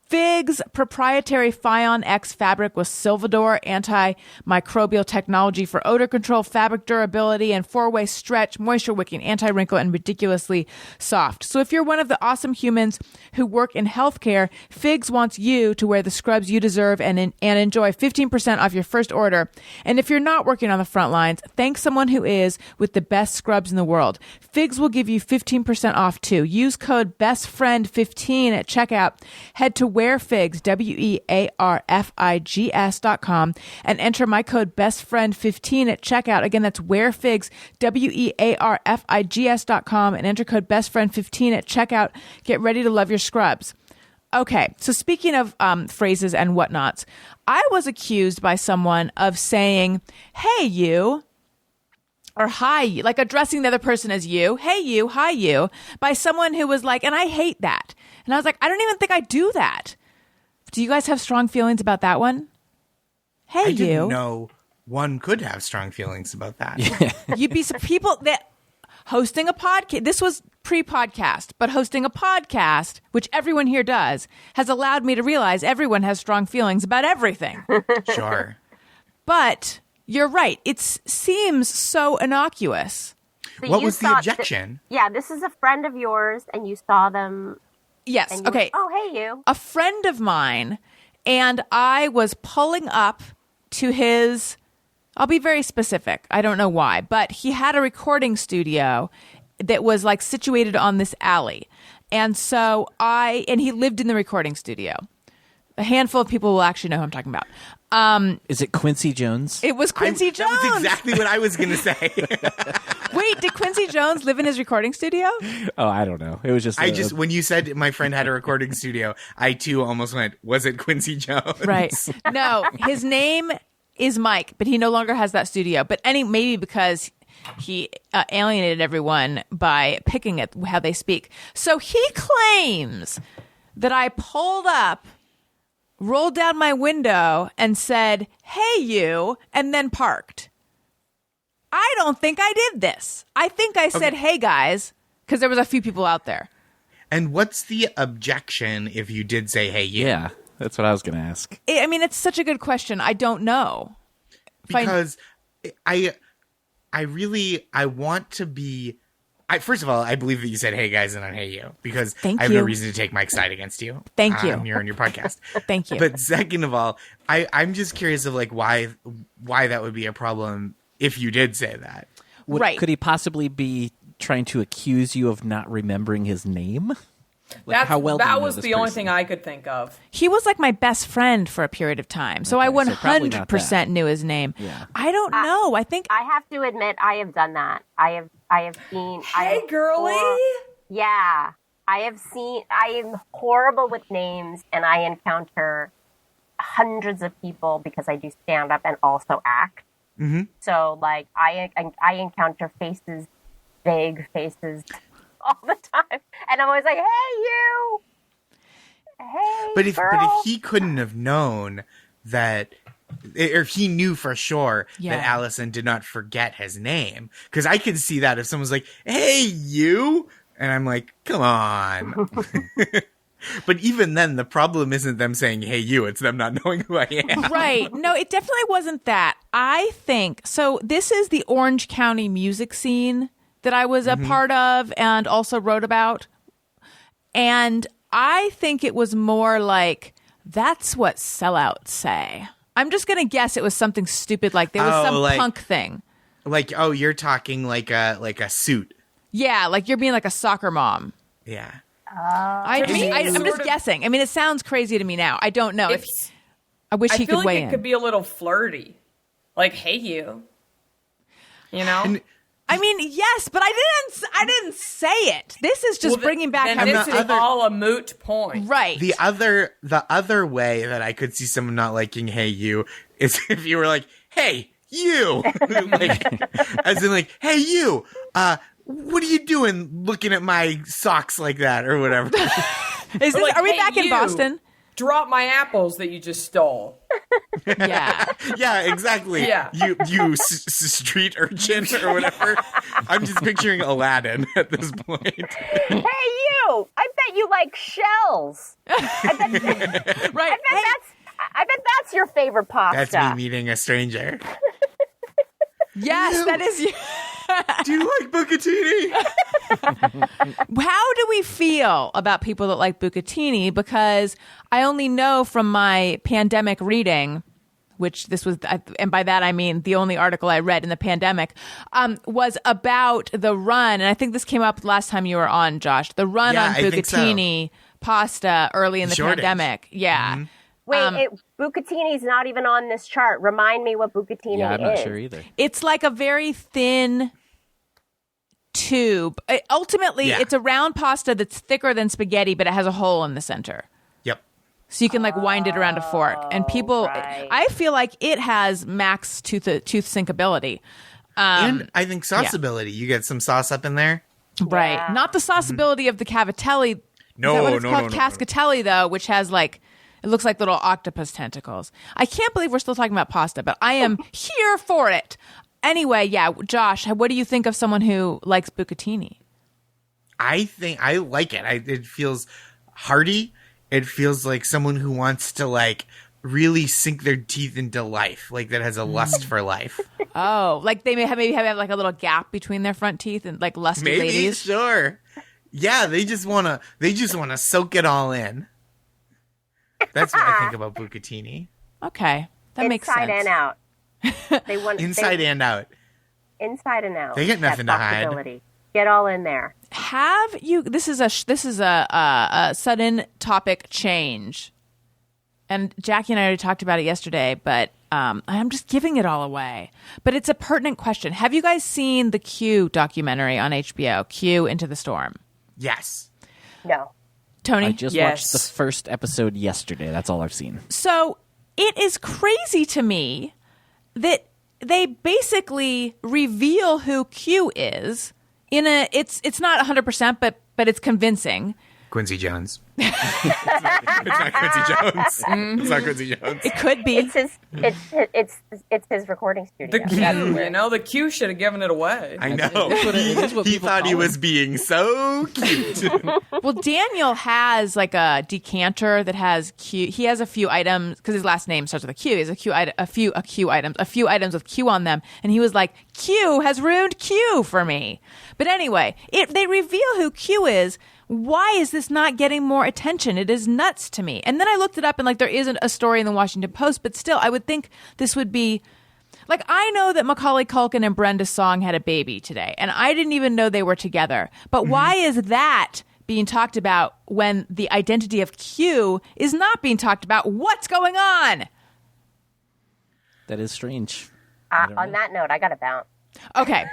Figs proprietary Fion X fabric with Silvador antimicrobial technology for odor control, fabric durability, and 4-way stretch, moisture wicking, anti-wrinkle, and ridiculously soft. So if you're one of the awesome humans who work in healthcare, Figs wants you to wear the scrubs you deserve and enjoy 15% off your first order. And if you're not working on the front lines, thank someone who is with the best scrubs in the world. Figs will give you 15% off too. Use code BESTFRIEND15 at checkout. Head to wearfigs, wearfigs.com, and enter my code BESTFRIEND15 at checkout. Again, that's wearfigs, wearfigs.com, and enter code BESTFRIEND15 at checkout. Get ready to love your scrubs. Okay, so speaking of phrases and whatnots, I was accused by someone of saying, hey, you, or hi, you, like addressing the other person as you, hey, you, hi, you, by someone who was like, and I hate that. And I was like, I don't even think I do that. Do you guys have strong feelings about that one? Hey, I didn't know one could have strong feelings about that. You'd be some people that hosting a podcast. This was pre-podcast, but hosting a podcast, which everyone here does, has allowed me to realize everyone has strong feelings about everything. Sure. But you're right. It seems so innocuous. So what was the objection? This is a friend of yours, and you saw them. Yes. Okay. Oh, hey, you. A friend of mine, and I was pulling up to his, I'll be very specific. I don't know why, but he had a recording studio that was like situated on this alley. And so and he lived in the recording studio. A handful of people will actually know who I'm talking about. Is it Quincy Jones? It was Quincy Jones. That was exactly what I was going to say. Wait, did Quincy Jones live in his recording studio? Oh, I don't know. It was just... when you said my friend had a recording studio, I too almost went, was it Quincy Jones? Right. No, his name is Mike, but he no longer has that studio. But maybe because he alienated everyone by picking at how they speak. So he claims that I pulled up, rolled down my window and said, hey, you, and then parked. I don't think I did this. I think I said, hey, guys, because there was a few people out there. And what's the objection if you did say, hey, you? Yeah, that's what I was going to ask. I mean, it's such a good question. I don't know. Because I want to be... first of all, I believe that you said, hey, guys, and not hey, you, because I have no reason to take Mike's side against you. Thank you. Here on your podcast. Thank you. But second of all, I'm just curious of like why that would be a problem if you did say that. Right. Could he possibly be trying to accuse you of not remembering his name? Like, how well that was the only thing I could think of. He was like my best friend for a period of time, so I 100% knew his name. Yeah. I don't know. I think I have to admit I have done that. I have seen. Hey, girly. Yeah, I have seen. I am horrible with names, and I encounter hundreds of people because I do stand up and also act. Mm-hmm. So, like, I encounter faces, vague faces, all the time, and I'm always like, "Hey, you! Hey, but if girl." he couldn't have known that or he knew for sure Yeah. that Allison did not forget his name. Because I could see that if someone's like, "Hey, you," and I'm like, "Come on." But even then, the problem isn't them saying, "Hey, you," it's them not knowing who I am. Right. No, it definitely wasn't that. I think so. This is the Orange County music scene that I was a part of and also wrote about. And I think it was more like, that's what sellouts say. I'm just going to guess it was something stupid like there was some punk thing. Like, oh, you're talking like a suit. Yeah, like you're being like a soccer mom. Yeah. I'm just guessing. I mean, it sounds crazy to me now. I don't know. I wish he could weigh in. It could be a little flirty. Like, hey, you. You know? I mean, yes, but I didn't say it. This is just bringing back. Then this is all a moot point, right? The other way that I could see someone not liking "Hey you" is if you were like, "Hey you," like, as in like, "Hey you, what are you doing looking at my socks like that?" or whatever. Is this, like, are we "Hey, back in you, Boston? Drop my apples that you just stole." Yeah. Yeah, exactly. Yeah. You street urchin or whatever. I'm just picturing Aladdin at this point. Hey, you! I bet you like shells. Right. I bet that's your favorite pasta. That's me meeting a stranger. Yes, that is you. Do you like bucatini? How do we feel about people that like bucatini? Because I only know from my pandemic reading, which this was, and by that I mean the only article I read in the pandemic, was about the run. And I think this came up last time you were on, Josh. The run on bucatini pasta early in the pandemic. Yeah. Mm-hmm. Wait, bucatini's not even on this chart. Remind me what bucatini is. Yeah, I'm not sure either. It's like a very thin tube. Ultimately, it's a round pasta that's thicker than spaghetti, but it has a hole in the center. Yep. So you can like wind it around a fork. And people, right. I feel like it has max tooth sinkability. And I think sauceability. You get some sauce up in there. Right. Yeah. Not the sauceability of the cavatelli. No, Is that what it's no, called? no, no, no. Cascatelli, though, which has like, it looks like little octopus tentacles. I can't believe we're still talking about pasta, but I am here for it. Anyway, yeah, Josh, what do you think of someone who likes bucatini? I think I like it. It feels hearty. It feels like someone who wants to like really sink their teeth into life, like that has a lust for life. Oh, like they maybe have like a little gap between their front teeth and like lusty Maybe, ladies. sure. Yeah, they just wanna soak it all in. That's what I think about bucatini. Okay, that makes sense. Inside and out. They want Inside and out. Inside and out. They get nothing That to hide. possibility. Get all in there. Have you? This is a sudden topic change, and Jackie and I already talked about it yesterday, but I'm just giving it all away. But it's a pertinent question. Have you guys seen the Q documentary on HBO? Q Into the Storm. Yes. No. Tony, I just watched the first episode yesterday. That's all I've seen. So it is crazy to me that they basically reveal who Q is in a. It's not 100%, but it's convincing. Quincy Jones. It's not Quincy Jones. It's not Quincy Jones. It could be. It's his recording studio. The Q, the Q should have given it away. I know. It is what He people thought call he it. was being so cute. Well, Daniel has like a decanter that has Q. He has a few items because his last name starts with a Q. He has a few items with Q on them, and he was like, "Q has ruined Q for me." But anyway, if they reveal who Q is, why is this not getting more attention? It is nuts to me. And then I looked it up, and like there isn't a story in the Washington Post, but still, I would think this would be. Like, I know that Macaulay Culkin and Brenda Song had a baby today, and I didn't even know they were together. But why is that being talked about when the identity of Q is not being talked about? What's going on? That is strange. On that note, I got to bounce. Okay.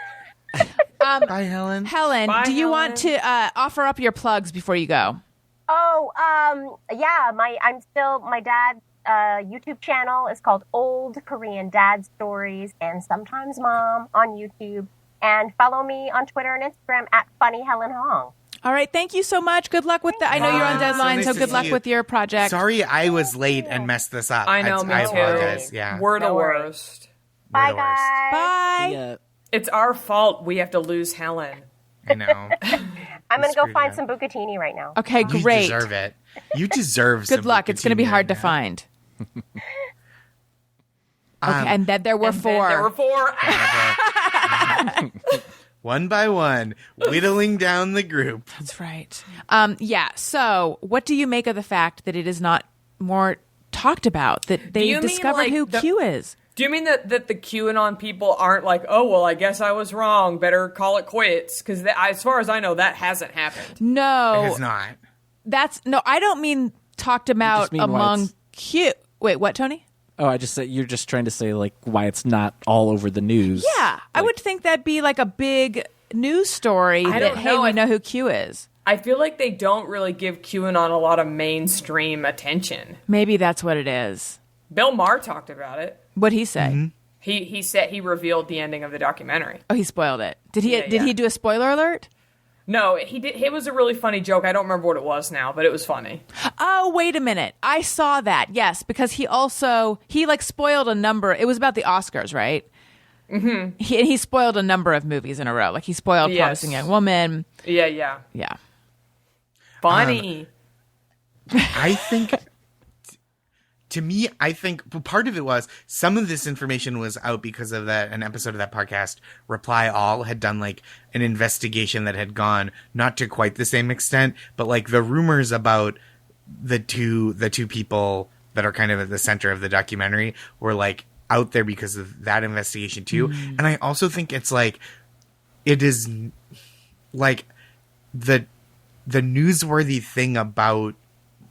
Bye, Helen. Helen, Bye, do you Helen. want to offer up your plugs before you go? Oh, yeah. My dad's YouTube channel is called Old Korean Dad Stories and Sometimes Mom on YouTube. And follow me on Twitter and Instagram at Funny Helen Hong. All right. Thank you so much. Good luck with I know you're on deadline, nice so to good see luck you. with your project. Sorry I was late and messed this up. I know, me I too. apologize. Yeah. We're the No worries. worst. Bye, We're the worst. guys. Bye. Yeah. It's our fault we have to lose Helen. I know. I'm going to go Screwed find up. some bucatini right now. Okay, You great. deserve it. You deserve some Good luck. It's going to be bucatini hard to right now. find. Okay, and then there were And then four. there were four. One by one, whittling down the group. That's right. Yeah. So, what do you make of the fact that it is not more talked about? That they you mean, discovered like, who the- Q is? Do you mean that the QAnon people aren't like, oh, well, I guess I was wrong. Better call it quits? Because as far as I know, that hasn't happened. No, It's not. I don't mean talked about mean why among it's- Q. Wait, what, Tony? Oh, I just said you're just trying to say like why it's not all over the news. Yeah, I would think that'd be like a big news story. I that, don't hey, know. we know who Q is. I feel like they don't really give QAnon a lot of mainstream attention. Maybe that's what it is. Bill Maher talked about it. What'd he say? Mm-hmm. He said he revealed the ending of the documentary. Oh, he spoiled it. Did he? Yeah, did he yeah. do a spoiler alert? No, he did. It was a really funny joke. I don't remember what it was now, but it was funny. Oh, wait a minute. I saw that. Yes, because he like spoiled a number. It was about the Oscars, right? Mm-hmm. He spoiled a number of movies in a row. Like he spoiled Yes. Promising Young Woman. Yeah. Yeah. Funny. I think, to me, I think part of it was some of this information was out because of an episode of that podcast, Reply All, had done like an investigation that had gone not to quite the same extent, but like the rumors about the two people that are kind of at the center of the documentary were like out there because of that investigation too. And I also think it's like, it is like the newsworthy thing about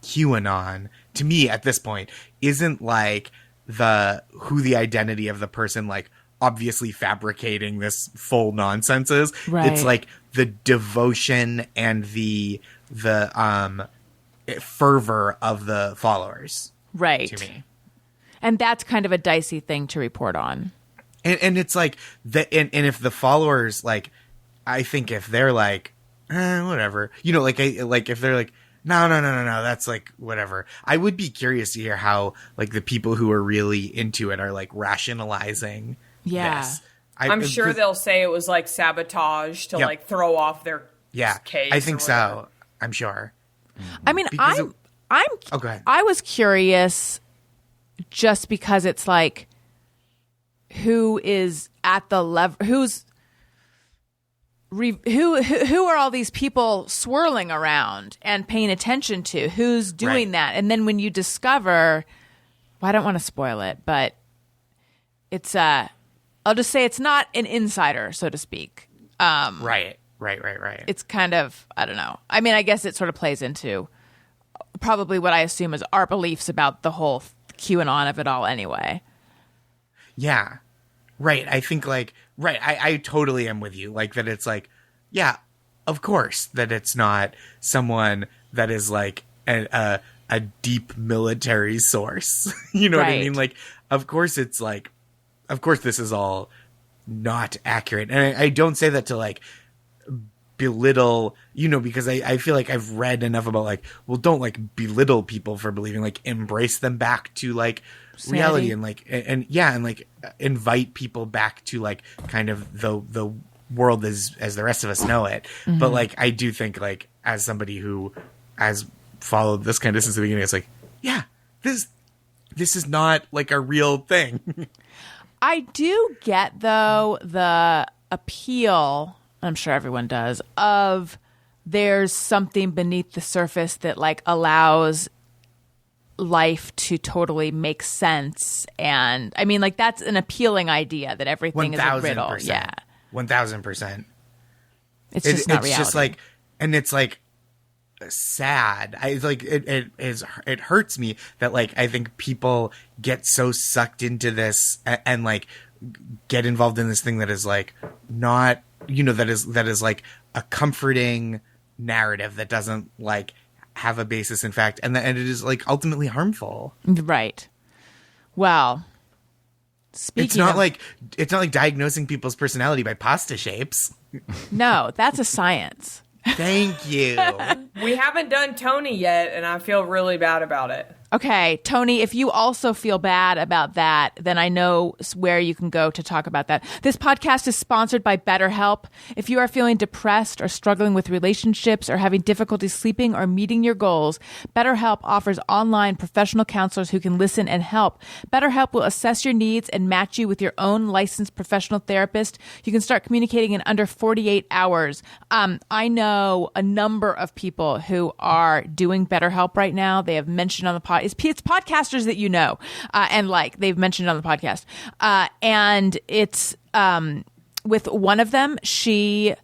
QAnon to me at this point isn't like who the identity of the person like obviously fabricating this full nonsense is. Right. It's like the devotion and the fervor of the followers. Right. To me. And that's kind of a dicey thing to report on. And it's like and if the followers like, I think if they're like, whatever, like if they're like, no, that's like whatever. I would be curious to hear how like the people who are really into it are like rationalizing. Yeah. this. I'm sure they'll say it was like sabotage to Yep. like throw off their case. I think or whatever. so. I'm sure. I mean, Because I'm go ahead. I was curious just because it's like who is at the level who are all these people swirling around and paying attention to? Who's doing Right. that? And then when you discover, well, I don't want to spoil it, but it's I'll just say it's not an insider, so to speak. Right. It's kind of, I don't know. I mean, I guess it sort of plays into probably what I assume is our beliefs about the whole QAnon of it all anyway. Yeah. Right. I think like, right. I totally am with you. Like that it's like, yeah, of course that it's not someone that is like a deep military source. You know what I Right. mean? Like, of course it's like, of course this is all not accurate. And I don't say that to like belittle, because I feel like I've read enough about like, well, don't like belittle people for believing, like embrace them back to like reality and like, and like invite people back to like kind of the world as the rest of us know it. Mm-hmm. But like, I do think like as somebody who has followed this kind of since the beginning, it's like, yeah, this is not like a real thing. I do get, though, the appeal, I'm sure everyone does, of there's something beneath the surface that like allows life to totally make sense. And I mean, like, that's an appealing idea that everything is a riddle. 1000%. Yeah. 1000%. It's just not it's reality. just like, and it's like sad. It hurts me that like I think people get so sucked into this and like get involved in this thing that is like not, that is like a comforting narrative that doesn't like have a basis in fact, and it is like ultimately harmful. Right. Well, speaking It's not of, like diagnosing people's personality by pasta shapes. no, that's a science. Thank you. We haven't done Tony yet, and I feel really bad about it. Okay, Tony, if you also feel bad about that, then I know where you can go to talk about that. This podcast is sponsored by BetterHelp. If you are feeling depressed or struggling with relationships or having difficulty sleeping or meeting your goals, BetterHelp offers online professional counselors who can listen and help. BetterHelp will assess your needs and match you with your own licensed professional therapist. You can start communicating in under 48 hours. I know a number of people who are doing BetterHelp right now. They have mentioned on the podcast. It's podcasters that you know and like they've mentioned on the podcast. And it's with one of them, she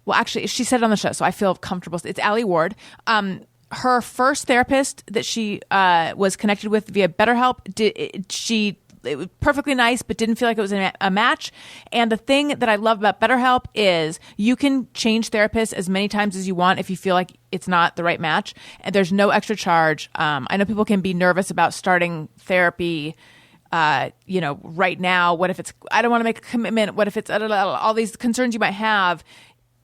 said it on the show, so I feel comfortable. It's Allie Ward. Her first therapist that she was connected with via BetterHelp, it was perfectly nice, but didn't feel like it was a match. And the thing that I love about BetterHelp is you can change therapists as many times as you want if you feel like it's not the right match. And there's no extra charge. I know people can be nervous about starting therapy, right now. What if I don't want to make a commitment? What if it's all these concerns you might have?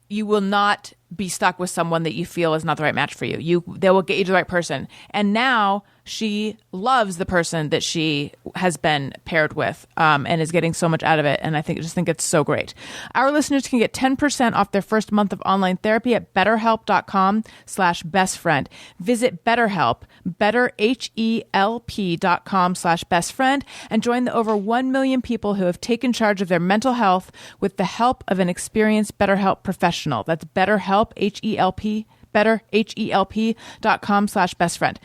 You will not be stuck with someone that you feel is not the right match for you. They will get you to the right person. And now she loves the person that she has been paired with and is getting so much out of it. And I just think it's so great. Our listeners can get 10% off their first month of online therapy at betterhelp.com/bestfriend. Visit BetterHelp, betterhelp.com/bestfriend, and join the over 1 million people who have taken charge of their mental health with the help of an experienced BetterHelp professional. That's BetterHelp, H-E-L-P, betterhelp.com/bestfriend.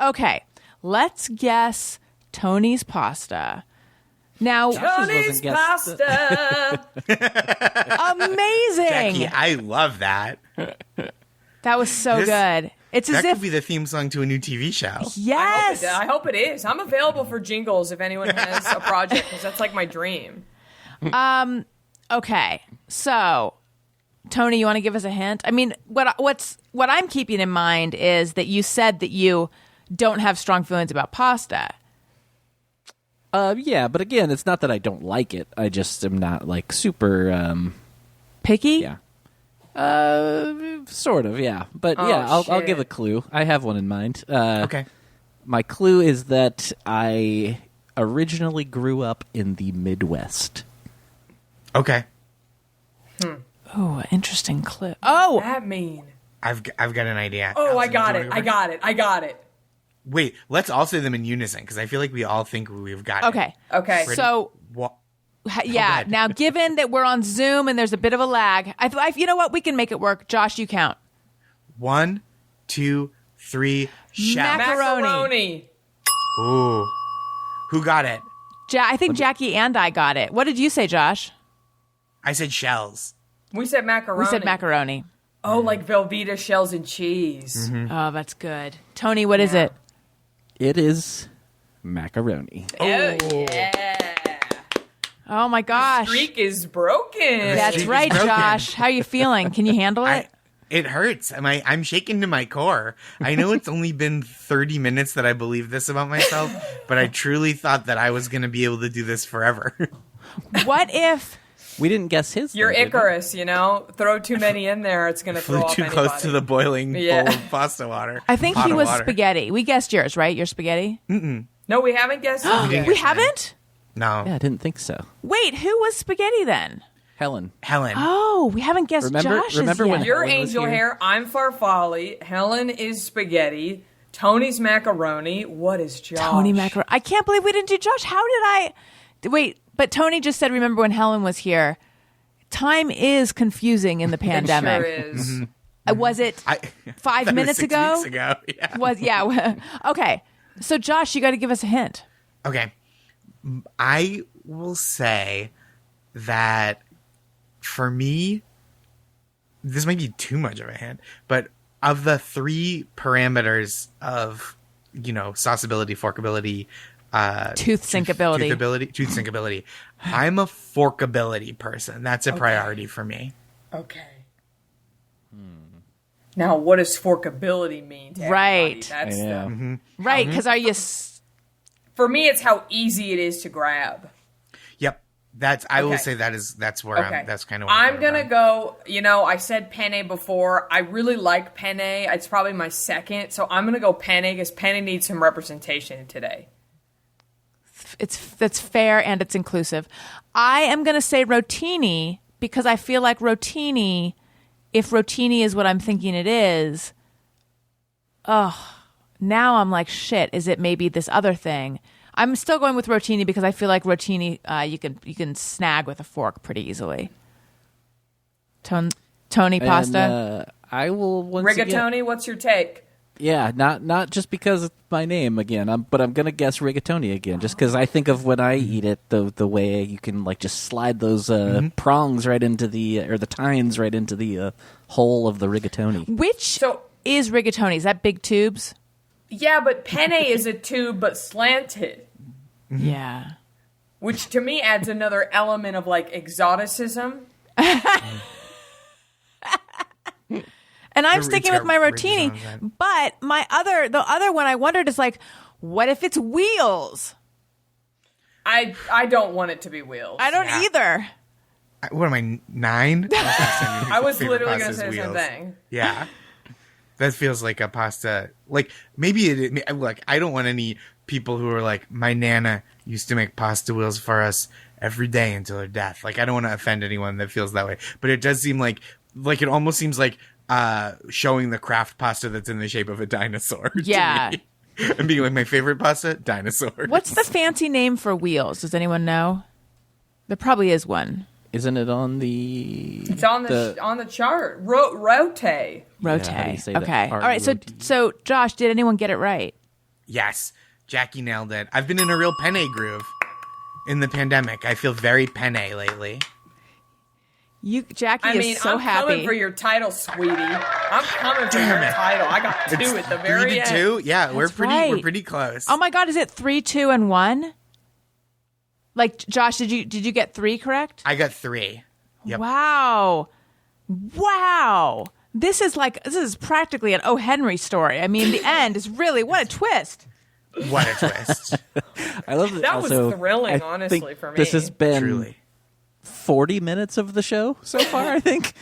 Okay, let's guess Tony's pasta. Now, Tony's pasta. Amazing. Jackie, I love that. That was so good. It's that as if could be the theme song to a new TV show. Yes. I hope it is. I'm available for jingles if anyone has a project, because that's like my dream. Okay, so Tony, you want to give us a hint? I mean, what I'm keeping in mind is that you said that you don't have strong feelings about pasta. Yeah, but again, it's not that I don't like it. I just am not like super picky. Yeah. Sort of, yeah. But I'll give a clue. I have one in mind. Okay. My clue is that I originally grew up in the Midwest. Okay. Oh, interesting clue. Oh, what does that mean? I've got an idea. Oh, Allison, I got it. Wait, let's all say them in unison because I feel like we all think we've got it. Okay. Ready? So, yeah. Now, given that we're on Zoom and there's a bit of a lag, you know what? We can make it work. Josh, you count. 1, 2, 3. Shout. Macaroni. Ooh. Who got it? I think Jackie and I got it. What did you say, Josh? I said shells. We said macaroni. We said macaroni. Oh, like Velveeta shells and cheese. Mm-hmm. Oh, that's good. Tony, what is it? It is macaroni. Oh, yeah. Oh, my gosh. The streak is broken. That's right, Josh. How are you feeling? Can you handle it? It hurts. I'm shaken to my core. I know it's only been 30 minutes that I believe this about myself, but I truly thought that I was going to be able to do this forever. What if... We didn't guess his. You're Icarus, Throw too many in there, it's going to throw off too anybody. close to the boiling bowl of pasta water. I think he was spaghetti. We guessed yours, right? Your spaghetti? Mm-mm. No, we haven't guessed. We haven't? No. Yeah, I didn't think so. Wait, who was spaghetti then? Helen. Oh, we haven't guessed Josh's remember yet. when You're Helen was angel here? hair. I'm farfalle. Helen is spaghetti. Tony's macaroni. What is Josh? Tony macaroni. I can't believe we didn't do Josh. How did I... Wait, but Tony just said, remember when Helen was here. Time is confusing in the pandemic. It sure is. Was it 5 minutes ago? 6 weeks ago. Yeah. Okay. So Josh, you got to give us a hint. Okay. I will say that for me, this might be too much of a hint, but of the 3 parameters of, sauceability, forkability, tooth syncability. Tooth syncability. I'm a forkability person. That's a priority for me. Okay. Now, what does forkability mean to everybody? That's right, because are you... For me, it's how easy it is to grab. Yep. I will say that's where that's kind of where I'm going to go, I said penne before. I really like penne. It's probably my second. So I'm going to go penne because penne needs some representation today. That's fair and it's inclusive. I am going to say rotini because I feel like rotini, if rotini is what I'm thinking it is, now I'm like, shit, is it maybe this other thing? I'm still going with rotini because I feel like rotini you can snag with a fork pretty easily. Tony pasta. And, I will once Rigatoni, again, what's your take? Yeah, not just because of my name again, but I'm gonna guess rigatoni again, just because I think of when I eat it the way you can like just slide those prongs right into the tines right into the hole of the rigatoni. Which is rigatoni? Is that big tubes? Yeah, but penne is a tube but slanted. Yeah. Which to me adds another element of like exoticism. And I'm sticking with my rotini, but the other one I wondered is like, what if it's wheels? I don't want it to be wheels. I don't either. What am I, 9? I was literally going to say the same thing. Yeah. That feels like a pasta. Like, maybe look, I don't want any people who are like, my Nana used to make pasta wheels for us every day until her death. Like, I don't want to offend anyone that feels that way. But it does seem like it almost seems like showing the craft pasta that's in the shape of a dinosaur. Yeah. And being like, my favorite pasta? Dinosaur. What's the fancy name for wheels? Does anyone know? There probably is one. Isn't it on the? It's on the chart. Rote. Yeah, okay. All right. Roti. So Josh, did anyone get it right? Yes, Jackie nailed it. I've been in a real penne groove in the pandemic. I feel very penne lately. Jackie is so I'm happy. coming for your title, sweetie. I'm coming for your title. I got 2 at the very end. 3-2. Yeah, we're pretty close. Oh my God, is it 3, 2, and 1? Like Josh, did you get 3 correct? I got 3. Yep. Wow. This is practically an O. Henry story. I mean, the end is really what a twist. What a twist. I love that. That was thrilling, honestly, for me. This has been truly 40 minutes of the show so far, I think.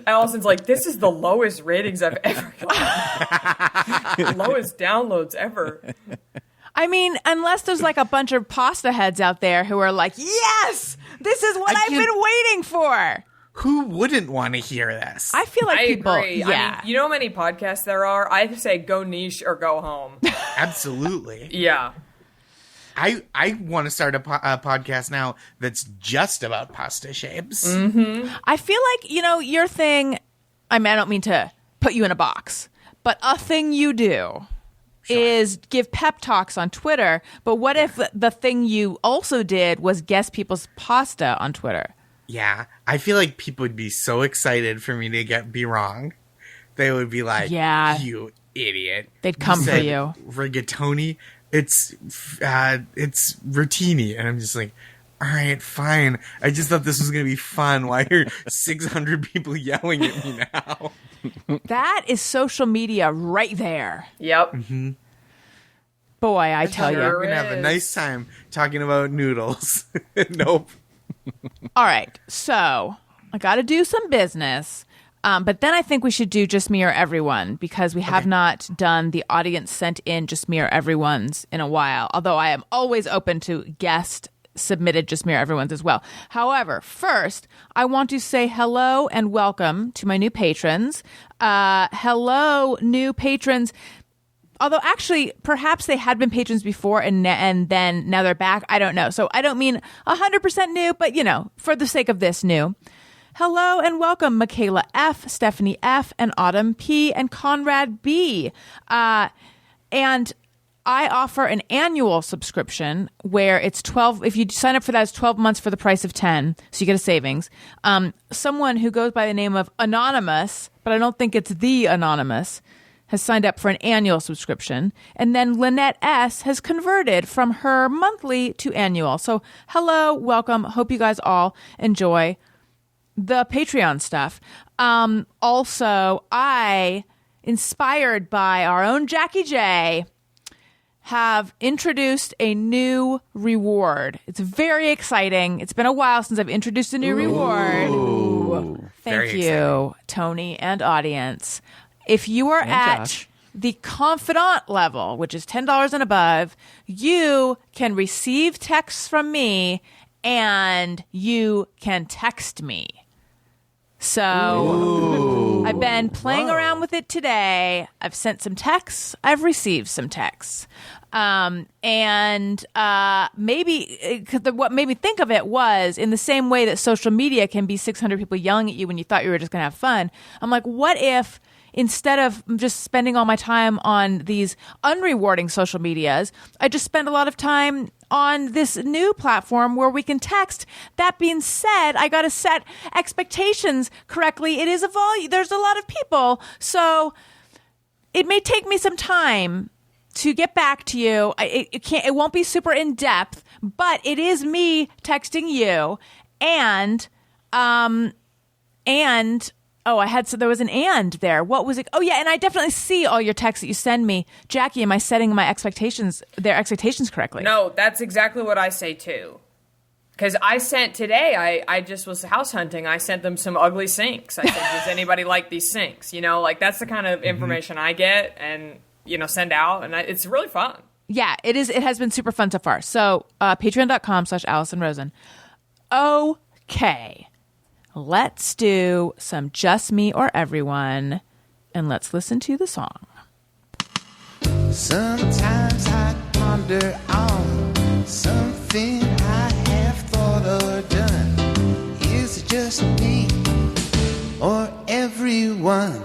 Allison's like, this is the lowest ratings I've ever gotten. Lowest downloads ever. I mean, unless there's like a bunch of pasta heads out there who are like, yes, this is what I've been waiting for. Who wouldn't want to hear this? I feel like people, agree. yeah. I mean, you know how many podcasts there are? I say go niche or go home. Absolutely. Yeah. I want to start a podcast now that's just about pasta shapes. Mm-hmm. I feel like, your thing, I mean, I don't mean to put you in a box, but a thing you do is give pep talks on Twitter. But what if the thing you also did was guess people's pasta on Twitter? Yeah. I feel like people would be so excited for me to be wrong. They would be like, yeah, you idiot. They'd come for you. Rigatoni? It's rotini. And I'm just like, all right, fine. I just thought this was going to be fun. Why are 600 people yelling at me now? That is social media right there. Yep. Mm-hmm. Boy, I tell you. We're going to have a nice time talking about noodles. Nope. All right. So I got to do some business. But then I think we should do Just Me or Everyone because we have not done the audience sent in Just Me or Everyone's in a while. Although I am always open to guest submitted Just Me or Everyone's as well. However, first, I want to say hello and welcome to my new patrons. Hello, new patrons. Although actually, perhaps they had been patrons before and then now they're back. I don't know. So I don't mean 100% new, but for the sake of this, new. Hello and welcome, Michaela F., Stephanie F., and Autumn P., and Conrad B. And I offer an annual subscription where it's 12. If you sign up for that, it's 12 months for the price of 10. So you get a savings. Someone who goes by the name of Anonymous, but I don't think it's the Anonymous, has signed up for an annual subscription. And then Lynette S. has converted from her monthly to annual. So hello, welcome. Hope you guys all enjoy the Patreon stuff. Also, inspired by our own Jackie J, have introduced a new reward. It's very exciting. It's been a while since I've introduced a new reward. Thank you, Tony and audience. If you are at Josh. the confidant level, which is $10 and above, you can receive texts from me and you can text me. So I've been playing around with it today. I've sent some texts. I've received some texts. Maybe what made me think of it was in the same way that social media can be 600 people yelling at you when you thought you were just going to have fun. I'm like, what if instead of just spending all my time on these unrewarding social medias, I just spend a lot of time on this new platform where we can text. That being said, I got to set expectations correctly. It is a volume. There's a lot of people. So it may take me some time to get back to you. It won't be super in depth, but it is me texting you there was an and there. What was it? Oh yeah, and I definitely see all your texts that you send me. Jackie, am I setting their expectations correctly? No, that's exactly what I say too. Because I sent today, I just was house hunting. I sent them some ugly sinks. I said, does anybody like these sinks? You know, like that's the kind of information I get and, you know, send out. And it's really fun. Yeah, it is. It has been super fun so far. So patreon.com/AllisonRosen. Okay. Let's do some Just Me or Everyone, and let's listen to the song. Sometimes I ponder on something I have thought or done. Is it just me or everyone?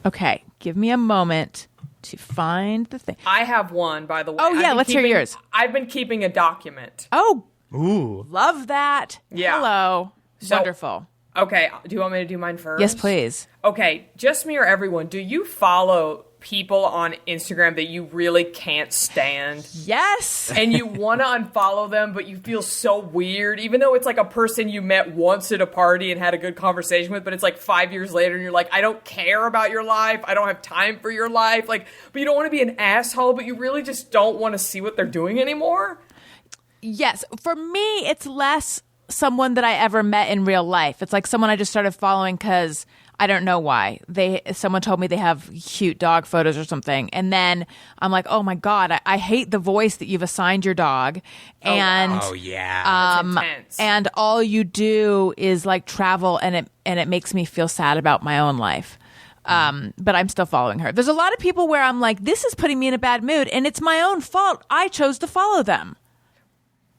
Okay, give me a moment to find the thing. I have one, by the way. Oh, yeah, let's hear yours. I've been keeping a document. Oh, Ooh. love that. Yeah. Hello. So- Wonderful. Okay, do you want me to do mine first? Yes, please. Okay, Just Me or Everyone, do you follow people on Instagram that you really can't stand? Yes. And you want to unfollow them, but you feel so weird, even though it's like a person you met once at a party and had a good conversation with, but it's like 5 years later and you're like, I don't care about your life. I don't have time for your life. Like, but you don't want to be an asshole, but you really just don't want to see what they're doing anymore. Yes. For me, it's less someone that I ever met in real life. It's like someone I just started following because I don't know why. Someone told me they have cute dog photos or something. And then I'm like, oh my God, I hate the voice that you've assigned your dog. And Oh yeah. It's intense. and all you do is like travel and it makes me feel sad about my own life. But I'm still following her. There's a lot of people where I'm like, this is putting me in a bad mood and it's my own fault. I chose to follow them.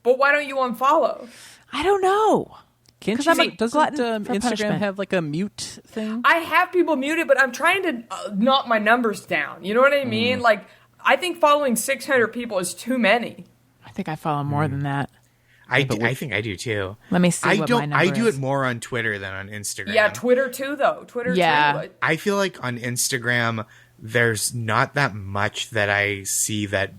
But why don't you unfollow? I don't know. Can't 'Cause you, I'm a doesn't glutton for Instagram punishment. have like a mute thing? I have people muted, but I'm trying to knock my numbers down. You know what I mean? Like, I think following 600 people is too many. I think I follow more than that. I think I do too. Let me see what my number I do is. it more on Twitter than on Instagram. Yeah, Twitter too, though. Twitter Yeah. too. I feel like on Instagram, there's not that much that I see that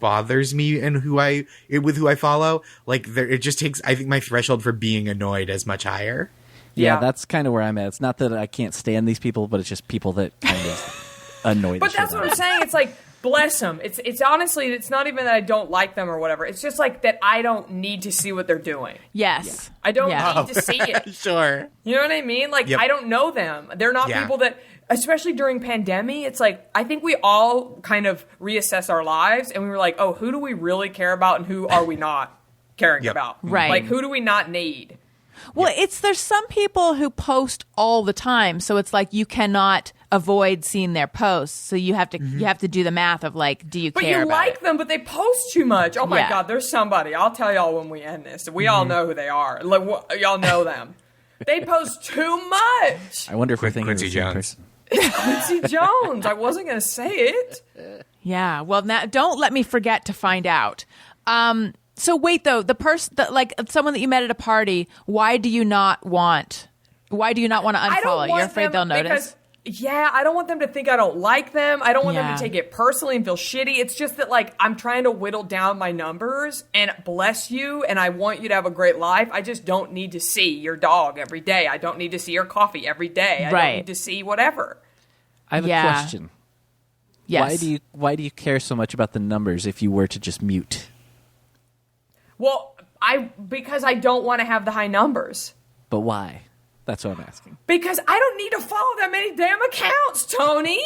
bothers me and with who I follow. Like it just takes, I think my threshold for being annoyed is much higher. Yeah, that's kind of where I'm at. It's not that I can't stand these people, but it's just people that kind of annoy the But shit that's out what of I'm saying. It's like, bless them. It's honestly, it's not even that I don't like them or whatever. It's just like that I don't need to see what they're doing. Yes. I don't Yeah. need to see it. Sure. You know what I mean? Like, Yep. I don't know them. They're not Yeah. people that, especially during pandemic, it's like, I think we all kind of reassess our lives and we were like, oh, who do we really care about and who are we not caring Yep. about? Right. Like, who do we not need? Well, there's some people who post all the time, so it's like you cannot avoid seeing their posts. So you have to do the math of like, do you But care you about like it? them, but they post too much. Oh my Yeah. God, there's somebody. I'll tell y'all when we end this. We all know who they are. Like, y'all know them. They post too much. I wonder if we're thinking of Quincy the same Jones. person. Quincy Jones. I wasn't going to say it. Yeah. Well, now don't let me forget to find out. So wait though, the person that like someone that you met at a party, why do you not want to I don't unfollow? want You're afraid they'll them notice? Yeah, I don't want them to think I don't like them. I don't want them Yeah. to take it personally and feel shitty. It's just that, like, I'm trying to whittle down my numbers and bless you, and I want you to have a great life. I just don't need to see your dog every day. I don't need to see your coffee every day. I Right. don't need to see whatever. I have Yeah. a question. Yes. Why do you care so much about the numbers if you were to just mute? Well, because I don't want to have the high numbers. But why? That's what I'm asking. Because I don't need to follow that many damn accounts, Tony.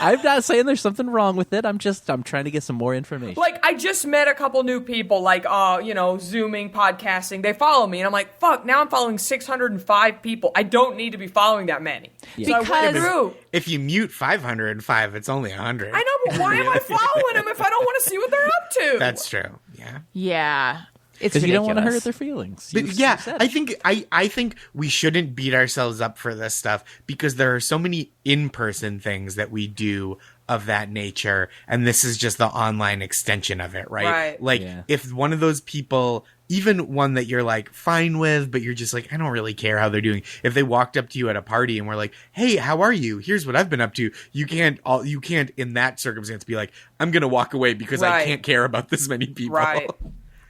I'm not saying there's something wrong with it. I'm trying to get some more information. Like, I just met a couple new people, like, Zooming, podcasting. They follow me, and I'm like, fuck, now I'm following 605 people. I don't need to be following that many. Yeah. So I went through. If you mute 505, it's only 100. I know, but why am I following them if I don't want to see what they're up to? That's true. Yeah. Yeah. It's because you don't want to ridiculous. hurt their feelings. But I think we shouldn't beat ourselves up for this stuff because there are so many in-person things that we do of that nature, and this is just the online extension of it, right? Right. Like, if one of those people, even one that you're like fine with, but you're just like, I don't really care how they're doing. If they walked up to you at a party and were like, hey, how are you? Here's what I've been up to. You can't in that circumstance be like, I'm going to walk away because I can't care about this many people. Right.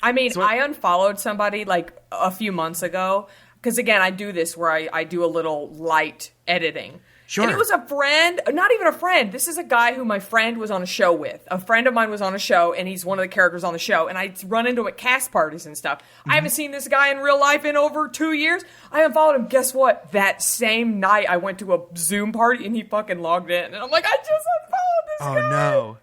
I mean, I unfollowed somebody like a few months ago because, again, I do this where I do a little light editing. Sure. And it was a friend, not even a friend. This is a guy who my friend was on a show with. A friend of mine was on a show, and he's one of the characters on the show. And I run into him at cast parties and stuff. I haven't seen this guy in real life in over 2 years. I unfollowed him. Guess what? That same night, I went to a Zoom party, and he fucking logged in. And I'm like, I just unfollowed this guy. Oh, no.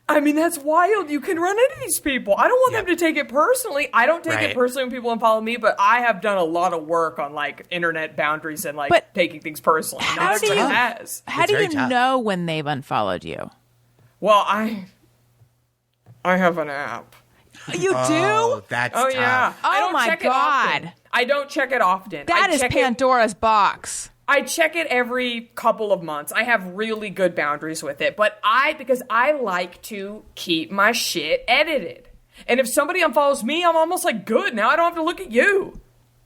I mean, that's wild. You can run into these people. I don't want them to take it personally. I don't take it personally when people unfollow me, but I have done a lot of work on, like, internet boundaries and, like, taking things personally. How do you know when they've unfollowed you? Well, I have an app. You do? Oh, that's tough. Yeah. I don't my check God. it often. I don't check it often. That is Pandora's box. I check it every couple of months. I have really good boundaries with it. But because I like to keep my shit edited. And if somebody unfollows me, I'm almost like, good, now I don't have to look at you.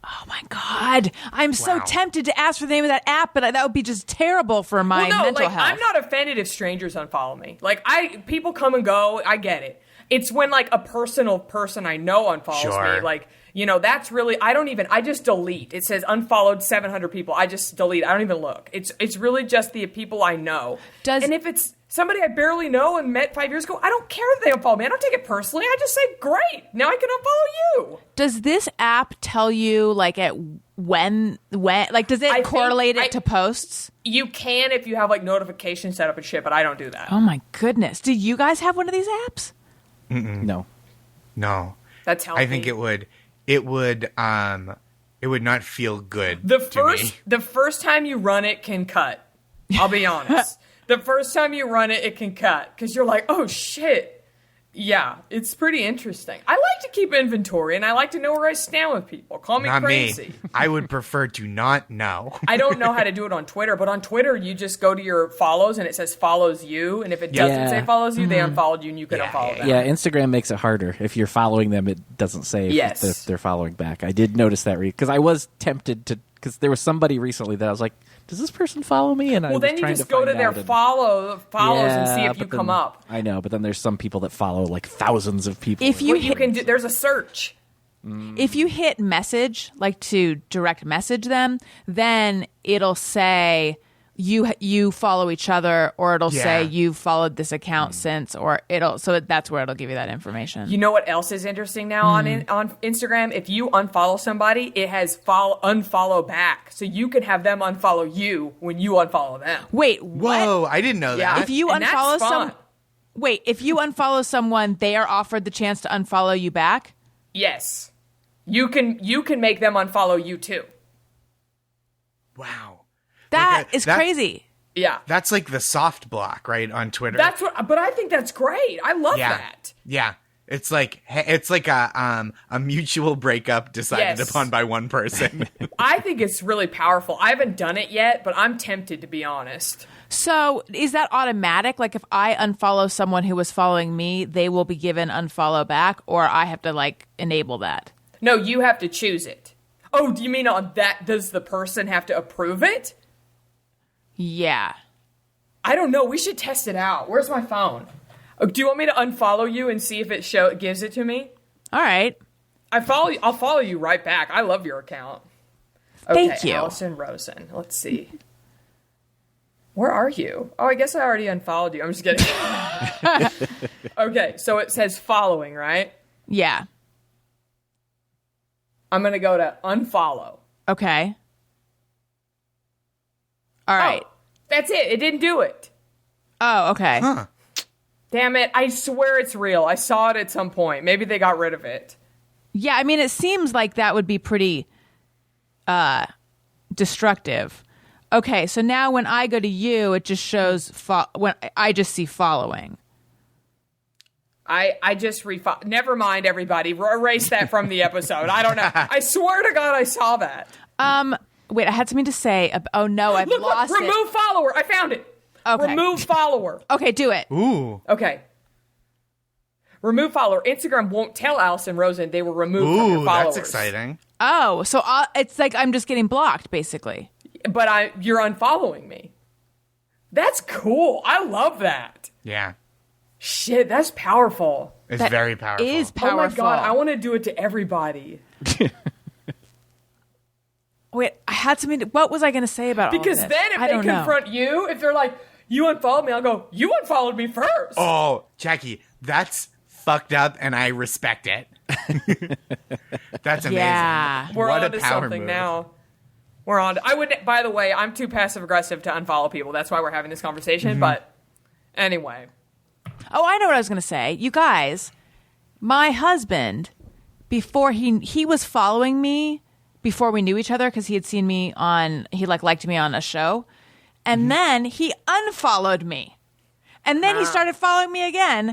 Oh my God. I'm so tempted to ask for the name of that app, but that would be just terrible for my mental health. I'm not offended if strangers unfollow me. Like, people come and go, I get it. It's when, like, a personal person I know unfollows me. Like, that's really, I just delete. It says unfollowed 700 people. I just delete. I don't even look. It's really just the people I know. And if it's somebody I barely know and met 5 years ago, I don't care that they unfollow me. I don't take it personally. I just say, great, now I can unfollow you. Does this app tell you, like, when, like, does it correlate it to posts? You can if you have, like, notifications set up and shit, but I don't do that. Oh my goodness. Do you guys have one of these apps? No. That's healthy. I think it would not feel good. The first time you run it can cut. I'll be honest. The first time you run it, it can cut because you're like, oh shit. Yeah, it's pretty interesting. I like to keep inventory, and I like to know where I stand with people. Call me crazy. Me. I would prefer to not know. I don't know how to do it on Twitter, but on Twitter, you just go to your follows, and it says follows you, and if it doesn't say follows you, they unfollowed you, and you can unfollow them. Yeah, Instagram makes it harder. If you're following them, it doesn't say if they're following back. I did notice that because I was tempted to, because there was somebody recently that I was like, does this person follow me? And then you just go to their follows and see if you come up. I know, but then there's some people that follow like thousands of people. If you there's a search. If you hit message, like to direct message them, then it'll say you follow each other, or it'll say you followed this account since, or that's where it'll give you that information. You know what else is interesting now on Instagram? If you unfollow somebody, it has unfollow back, so you can have them unfollow you when you unfollow them. Wait, what? Whoa, I didn't know that. If you unfollow if you unfollow someone, they are offered the chance to unfollow you back? Yes. You can make them unfollow you too. Wow. That is crazy. Yeah. That's like the soft block, right, on Twitter. But I think that's great. I love that. Yeah. It's like a mutual breakup decided upon by one person. I think it's really powerful. I haven't done it yet, but I'm tempted, to be honest. So is that automatic? Like if I unfollow someone who was following me, they will be given unfollow back, or I have to like enable that? No, you have to choose it. Oh, do you mean on that? Does the person have to approve it? Yeah. I don't know. We should test it out. Where's my phone? Oh, do you want me to unfollow you and see if it gives it to me? All right. I'll follow you right back. I love your account. Okay, Thank you. Allison Rosen. Let's see. Where are you? Oh, I guess I already unfollowed you. I'm just kidding. Okay, so it says following, right? Yeah. I'm going to go to unfollow. Okay. All right. Oh, that's it. It didn't do it. Oh, okay. Huh. Damn it. I swear it's real. I saw it at some point. Maybe they got rid of it. Yeah, I mean, it seems like that would be pretty destructive. Okay, so now when I go to you, it just shows when I just see following. I just never mind, everybody. Erase that from the episode. I don't know. I swear to God I saw that. Wait, I had something to say. Oh no, I've lost it. Remove follower. I found it. Okay. Remove follower. Okay, do it. Ooh. Okay. Remove follower. Instagram won't tell Allison Rosen they were removed from your followers. That's exciting. Oh, so it's like I'm just getting blocked, basically. But you're unfollowing me. That's cool. I love that. Yeah. Shit, that's powerful. It's That very powerful. Is powerful. Oh my God, I want to do it to everybody. Wait, I had something. What was I going to say about all Because of this? then if I they don't know. confront you, if they're like, you unfollowed me, I'll go, you unfollowed me first. Oh, Jackie, that's fucked up, and I respect it. That's amazing. Yeah. We're what on a to power something move. now. We're on. I would. By the way, I'm too passive aggressive to unfollow people. That's why we're having this conversation. Mm-hmm. But anyway, Oh, I know what I was going to say. You guys, my husband, before he was following me before we knew each other because he had seen me he liked me on a show. And then he unfollowed me. And then he started following me again.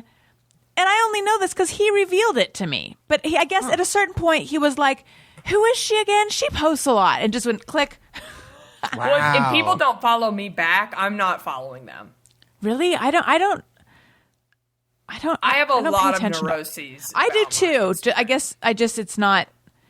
And I only know this because he revealed it to me. But I guess at a certain point he was like, who is she again? She posts a lot. And just went click. Wow. well, if people don't follow me back, I'm not following them. Really? I I have a don't pay lot of attention to- neuroses. I do about too. mine. I guess it's not.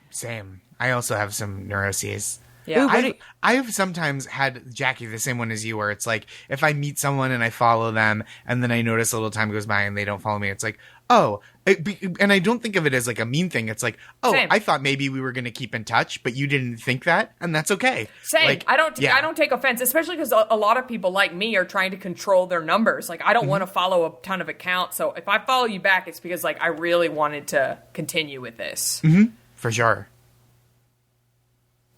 Same. I also have some neuroses. Yeah. Ooh, what do I've sometimes had, Jackie, the same one as you, where it's like, if I meet someone and I follow them, and then I notice a little time goes by and they don't follow me, it's like, oh, and I don't think of it as like a mean thing. It's like, oh, Same. I thought maybe we were going to keep in touch, but you didn't think that, and that's okay. Same. Like, I don't yeah. take offense, especially because a lot of people like me are trying to control their numbers. Like, I don't want to follow a ton of accounts. So if I follow you back, it's because like I really wanted to continue with this. For sure.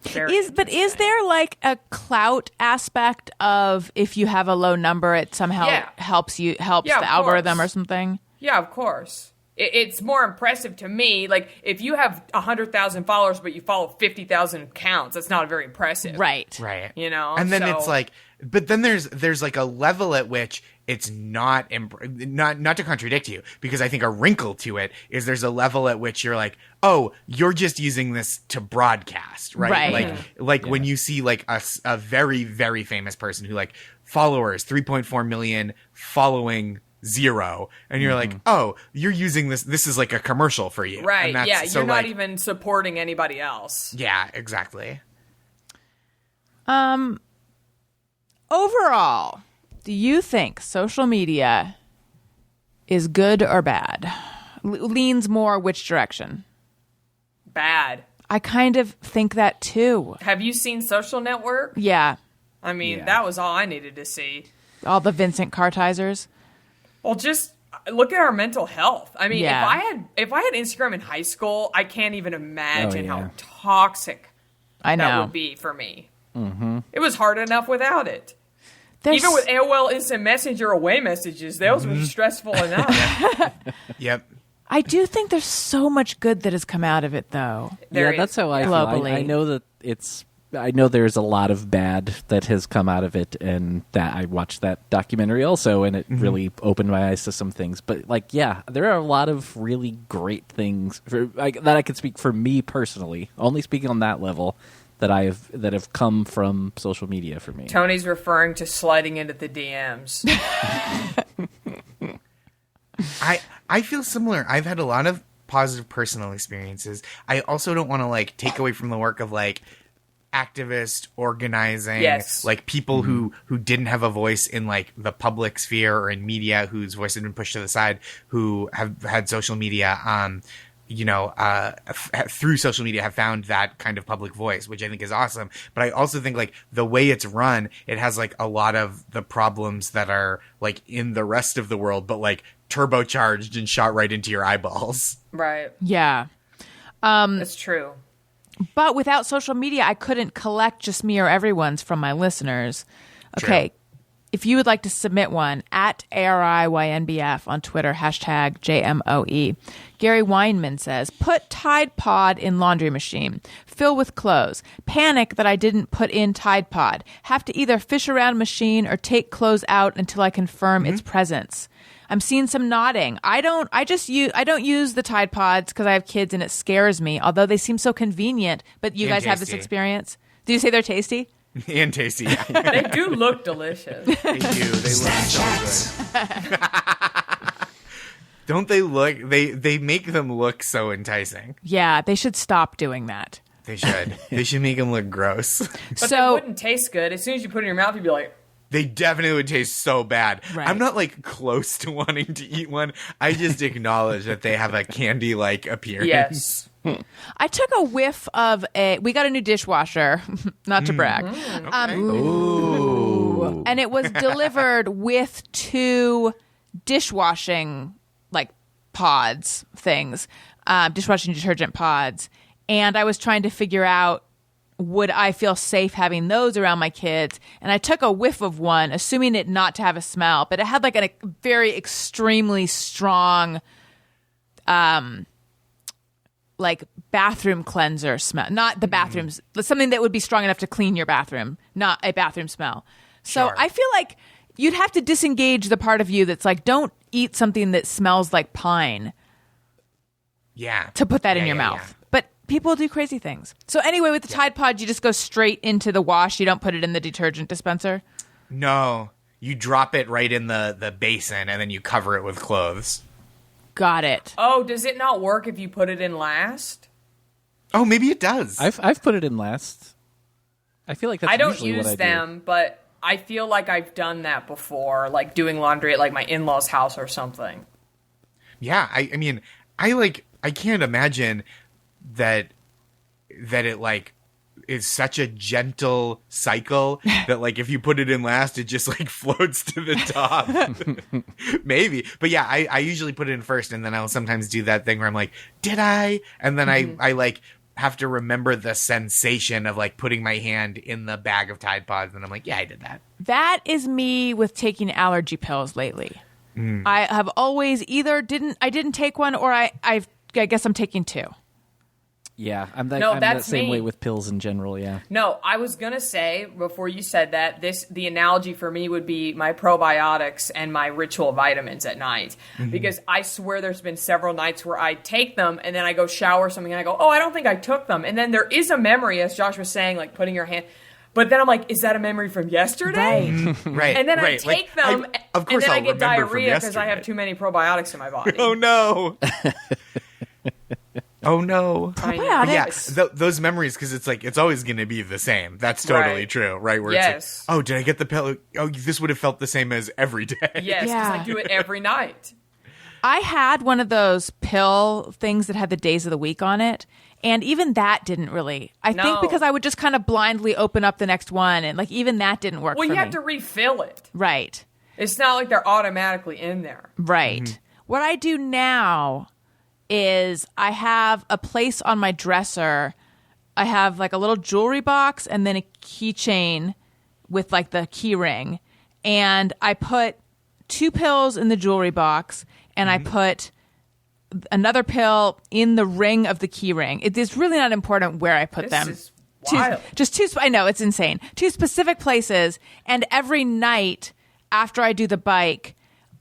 Very Is there like a clout aspect of if you have a low number, it somehow Yeah. helps Yeah, the of algorithm course. or something? Yeah, of course. It's more impressive to me. Like, if you have 100,000 followers, but you follow 50,000 accounts, that's not very impressive. Right. Right. You know? And then So- it's like, but then there's like a level at which it's not to contradict you, because I think a wrinkle to it is there's a level at which you're like, oh, you're just using this to broadcast, right? Right. Like when you see like a very, very famous person who like followers 3.4 million, following 0, and you're like, oh, you're using this is like a commercial for you. Right. And that's, Yeah, so you're not like, even supporting anybody else. Yeah, exactly. Overall, do you think social media is good or bad? Leans more which direction? Bad. I kind of think that too. Have you seen Social Network? Yeah. I mean, that was all I needed to see. All the Vincent Kartizers. Well, just look at our mental health. I mean, Yeah. if I had Instagram in high school, I can't even imagine Oh, yeah. how toxic I that know. would be for me. Mm-hmm. It was hard enough without it. There's- Even with AOL Instant Messenger away messages, those were stressful enough. Yep. I do think there's so much good that has come out of it, though. There yeah, that's is. how I feel. Globally. I know that I know there's a lot of bad that has come out of it, and that I watched that documentary also, and it really opened my eyes to some things. But like, yeah, there are a lot of really great things that I could speak for me personally, only speaking on that level, that have come from social media for me. Tony's referring to sliding into the DMs. I feel similar. I've had a lot of positive personal experiences. I also don't want to like take away from the work of like activist organizing, Yes. like people who didn't have a voice in like the public sphere or in media, whose voice had been pushed to the side, who have had social media. through social media have found that kind of public voice, which I think is awesome. But I also think like the way it's run, it has like a lot of the problems that are like in the rest of the world, but like turbocharged and shot right into your eyeballs. Right. Yeah. That's true. But without social media, I couldn't collect just me or everyone's from my listeners. Okay. True. If you would like to submit one, at ARIYNBF on Twitter, hashtag JMOE. Gary Weinman says, put Tide Pod in laundry machine. Fill with clothes. Panic that I didn't put in Tide Pod. Have to either fish around machine or take clothes out until I confirm its presence. I'm seeing some nodding. I don't use the Tide Pods because I have kids and it scares me, although they seem so convenient. But you guys have this experience? Did you say they're tasty? And tasty. Yeah. They do look delicious. They do. They look so good. Don't they look? They make them look so enticing. Yeah, they should stop doing that. They should. They should make them look gross. But they wouldn't taste good. As soon as you put it in your mouth, you'd be like... They definitely would taste so bad. Right. I'm not like close to wanting to eat one. I just acknowledge that they have a candy-like appearance. Yes. I took a whiff of we got a new dishwasher, not to brag. Okay. Ooh. And it was delivered with 2 dishwashing like pods things, dishwashing detergent pods. And I was trying to figure out, would I feel safe having those around my kids? And I took a whiff of one, assuming it not to have a smell, but it had like a very extremely strong, like bathroom cleanser smell. Not the bathrooms, something that would be strong enough to clean your bathroom, not a bathroom smell. So Sure. I feel like you'd have to disengage the part of you that's like, don't eat something that smells like pine. Yeah. To put that in Yeah, your yeah, mouth. yeah. But people do crazy things. So anyway, with the Tide Pod, you just go straight into the wash. You don't put it in the detergent dispenser. No. You drop it right in the basin and then you cover it with clothes. Got it. Oh, does it not work if you put it in last? Oh, maybe it does. I've put it in last. I feel like that's I don't usually use what I them, but I feel like I've done that before, like doing laundry at like my in-laws' house or something. Yeah, I mean, I can't imagine that it like is such a gentle cycle that like if you put it in last, it just like floats to the top. Maybe, but yeah, I usually put it in first, and then I'll sometimes do that thing where I'm like, did I? And then I like have to remember the sensation of like putting my hand in the bag of Tide Pods, and I'm like, yeah, I did that. That is me with taking allergy pills lately. I have always either didn't take one, or I guess I'm taking 2. Yeah, I'm that that's same me. way with pills in general, yeah. No, I was gonna say before you said that the analogy for me would be my probiotics and my ritual vitamins at night, because I swear there's been several nights where I take them and then I go shower something and I go, oh, I don't think I took them, and then there is a memory, as Josh was saying, like putting your hand, but then I'm like, is that a memory from yesterday? Right, And then right. I take them, of course and then I I'll get remember from diarrhea because I have yesterday. too many probiotics in my body. Oh no. Oh no. I know. Probiotics. Yeah, those memories, because it's like it's always going to be the same. That's totally Right. true, right? Where Yes. it's like, oh, did I get the pill? Oh, this would have felt the same as every day. Yes, because Yeah. I do it every night. I had one of those pill things that had the days of the week on it, and even that didn't really. I think No. because I would just kind of blindly open up the next one, and like even that didn't work Well, for you me. have to refill it. Right. It's not like they're automatically in there. Right. What I do now is I have a place on my dresser. I have like a little jewelry box and then a keychain with like the key ring. And I put 2 pills in the jewelry box, and I put another pill in the ring of the key ring. It is really not important where I put them. This is wild. I know, it's insane. 2 specific places, and every night after I do the bike,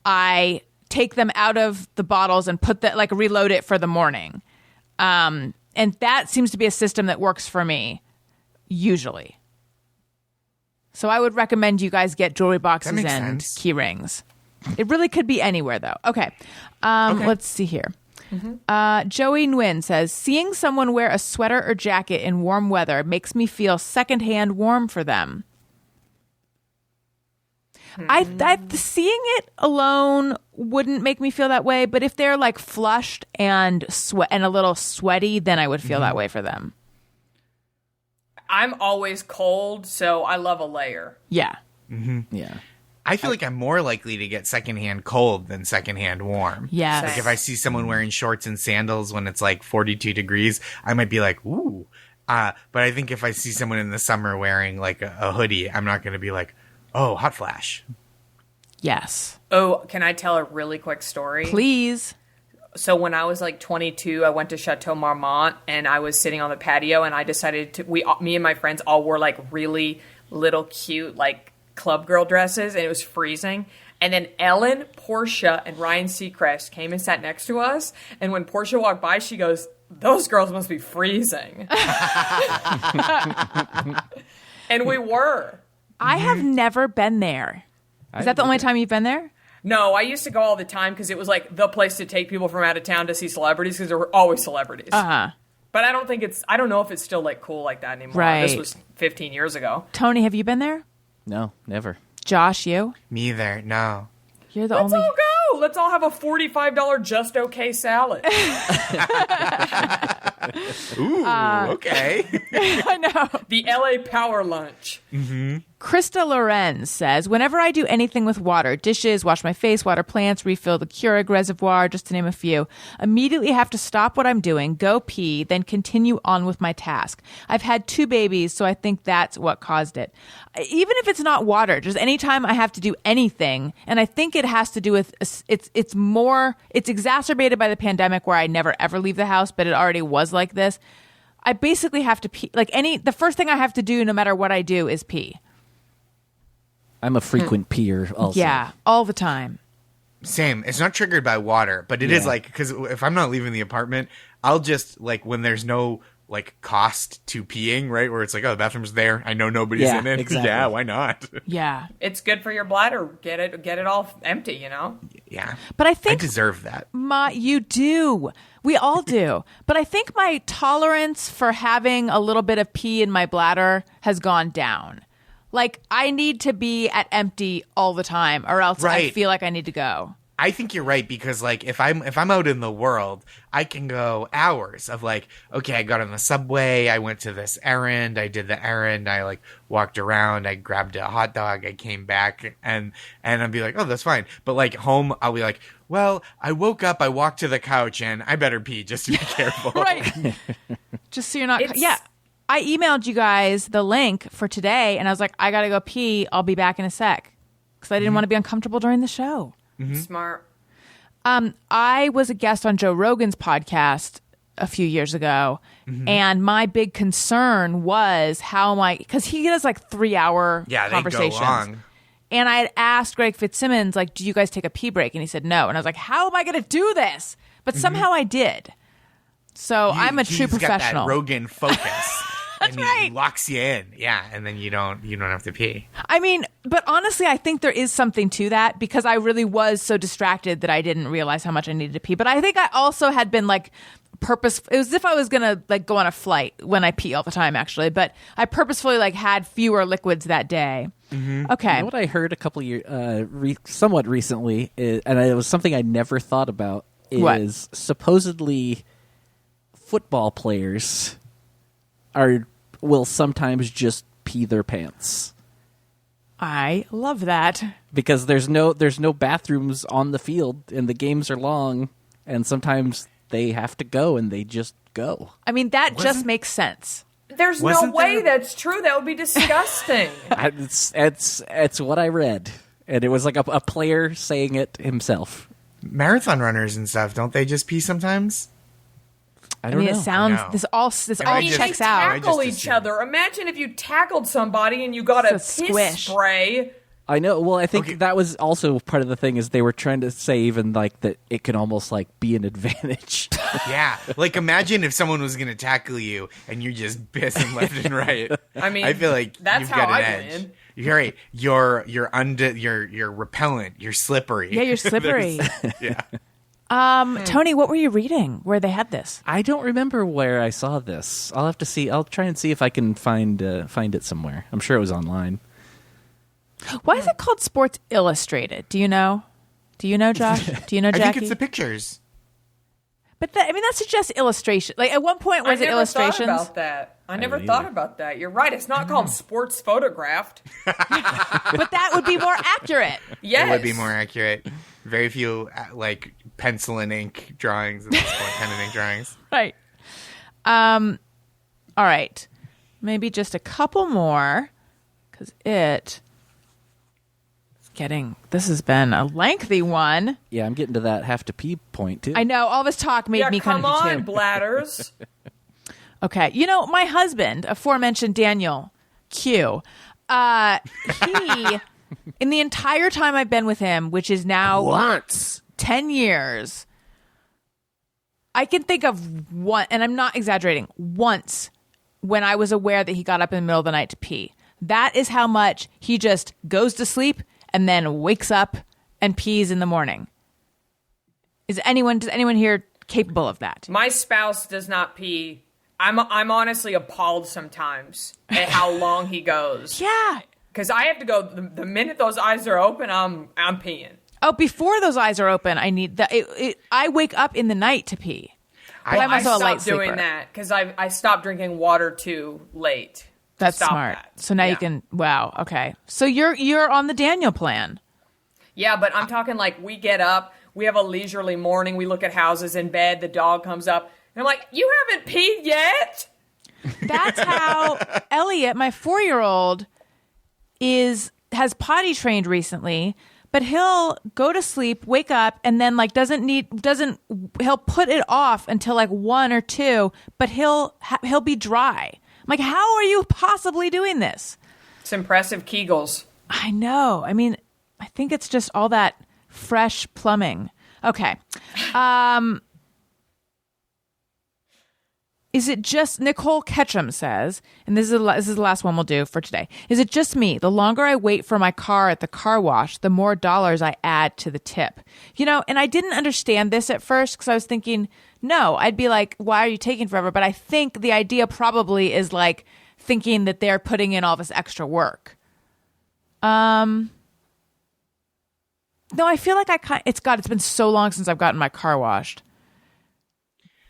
I take them out of the bottles and put that, like, reload it for the morning. And that seems to be a system that works for me, usually. So I would recommend you guys get jewelry boxes makes and sense. key rings. It really could be anywhere, though. Okay. Let's see here. Joey Nguyen says, seeing someone wear a sweater or jacket in warm weather makes me feel secondhand warm for them. Seeing it alone wouldn't make me feel that way, but if they're like flushed and a little sweaty, then I would feel that way for them. I'm always cold, so I love a layer. Yeah. Mm-hmm. Yeah. I feel like I'm more likely to get secondhand cold than secondhand warm. Yes. Like if I see someone wearing shorts and sandals when it's like 42 degrees, I might be like, ooh. But I think if I see someone in the summer wearing like a hoodie, I'm not going to be like, oh, hot flash. Yes. Oh, can I tell a really quick story? Please. So when I was like 22, I went to Chateau Marmont and I was sitting on the patio and I decided me and my friends all wore like really little cute like club girl dresses and it was freezing. And then Ellen, Portia, and Ryan Seacrest came and sat next to us. And when Portia walked by, she goes, those girls must be freezing. And we were. I have never been there. Is that the only time you've been there? No, I used to go all the time because it was like the place to take people from out of town to see celebrities because there were always celebrities. Uh-huh. But I don't know if it's still like cool like that anymore. Right. This was 15 years ago. Tony, have you been there? No, never. Josh, you? Me either. No. You're the Let's only... all go. Let's all have a $45 just okay salad. Ooh, okay. I know. The LA Power Lunch. Mm-hmm. Krista Lorenz says, whenever I do anything with water, dishes, wash my face, water plants, refill the Keurig reservoir, just to name a few, immediately have to stop what I'm doing, go pee, then continue on with my task. I've had 2 babies, so I think that's what caused it. Even if it's not water, just anytime I have to do anything, and I think it has to do with, it's exacerbated by the pandemic where I never ever leave the house, but it already was like this. I basically have to pee. The first thing I have to do, no matter what I do, is pee. I'm a frequent peer also. Yeah, all the time. Same. It's not triggered by water, but it is like, because if I'm not leaving the apartment, I'll just, like, when there's no, like, cost to peeing, right? Where it's like, oh, the bathroom's there. I know nobody's in it. Exactly. Yeah, why not? Yeah. It's good for your bladder. Get it all empty, you know? Yeah. But I think I deserve that. you do. We all do. But I think my tolerance for having a little bit of pee in my bladder has gone down. Like, I need to be at empty all the time, or else I feel like I need to go. I think you're right, because like if I'm out in the world, I can go hours of like, okay, I got on the subway, I went to this errand, I did the errand, I like walked around, I grabbed a hot dog, I came back, and I'd be like, oh, that's fine. But like home, I'll be like, well, I woke up, I walked to the couch, and I better pee just to be careful. Right. Just so you're not... I emailed you guys the link for today, and I was like, I gotta go pee, I'll be back in a sec. Because I didn't want to be uncomfortable during the show. Mm-hmm. Smart. I was a guest on Joe Rogan's podcast a few years ago, and my big concern was because he does like 3-hour conversations. They go long. And I had asked Greg Fitzsimmons, like, do you guys take a pee break? And he said no. And I was like, how am I going to do this? But somehow I did. So I'm a true professional. Got that Rogan focus. That's and he locks you in. Yeah, and then you don't have to pee. I mean, but honestly, I think there is something to that, because I really was so distracted that I didn't realize how much I needed to pee. But I think I also had been like it was as if I was gonna like go on a flight when I pee all the time, actually. But I purposefully like had fewer liquids that day. Mm-hmm. Okay. You know what I heard a couple years, somewhat recently, and it was something I never thought about, is supposedly football players will sometimes just pee their pants. I love that. Because there's no bathrooms on the field, and the games are long, and sometimes they have to go, and they just go. I mean, that just makes sense. There's no way that's true. That would be disgusting. It's what I read, and it was like a player saying it himself. Marathon runners and stuff, don't they just pee sometimes? I mean, it sounds this all checks out. Tackle each other. Imagine if you tackled somebody and you got a piss squish spray. I know. Well, I think that was also part of the thing, is they were trying to say even like that it can almost like be an advantage. Yeah, like imagine if someone was going to tackle you and you're just pissing left and right. I mean, I feel like that's you've how got an I edge. win. You're right. You're repellent. You're slippery. Yeah, you're slippery. Yeah. Tony, what were you reading where they had this? I don't remember where I saw this. I'll have to see. I'll try and see if I can find it somewhere. I'm sure it was online. Why is it called Sports Illustrated? Do you know? Do you know, Josh? Do you know, Jackie? I think it's the pictures. But that suggests illustration. Like at one point, was it illustrations? I never thought about that. I never thought about that. You're right. It's not called Sports Photographed. But that would be more accurate. Yes. It would be more accurate. Very few like pencil and ink drawings at this point. Pen and ink drawings. Right. All right. Maybe just a couple more, because this has been a lengthy one. Yeah, I'm getting to that have to pee point too. I know. All this talk made me kind of come on, too. bladders. Okay. You know, my husband, aforementioned Daniel Q, he, in the entire time I've been with him, which is now 10 years, I can think of one, and I'm not exaggerating, once when I was aware that he got up in the middle of the night to pee. That is how much he just goes to sleep and then wakes up and pees in the morning. Does anyone here capable of that? My spouse does not pee. I'm honestly appalled sometimes at how long he goes. Yeah. Because I have to go, the minute those eyes are open, I'm peeing. Oh, before those eyes are open, I need I wake up in the night to pee. I stopped doing that because I stopped drinking water too late. That's smart. That. So now you can. Wow. Okay. So you're on the Daniel plan. Yeah, but I'm talking like we get up, we have a leisurely morning, we look at houses in bed, the dog comes up, and I'm like, "You haven't peed yet?" That's how Elliot, my 4-year-old, has potty trained recently. But he'll go to sleep, wake up, and then like he'll put it off until like 1 or 2, but he'll be dry. I'm like, how are you possibly doing this? It's impressive Kegels. I know. I mean, I think it's just all that fresh plumbing. Okay. Is it just, Nicole Ketchum says, and this is the last one we'll do for today. Is it just me? The longer I wait for my car at the car wash, the more dollars I add to the tip. You know, and I didn't understand this at first because I was thinking, no, I'd be like, why are you taking forever? But I think the idea probably is like thinking that they're putting in all this extra work. No, I feel like it's been so long since I've gotten my car washed.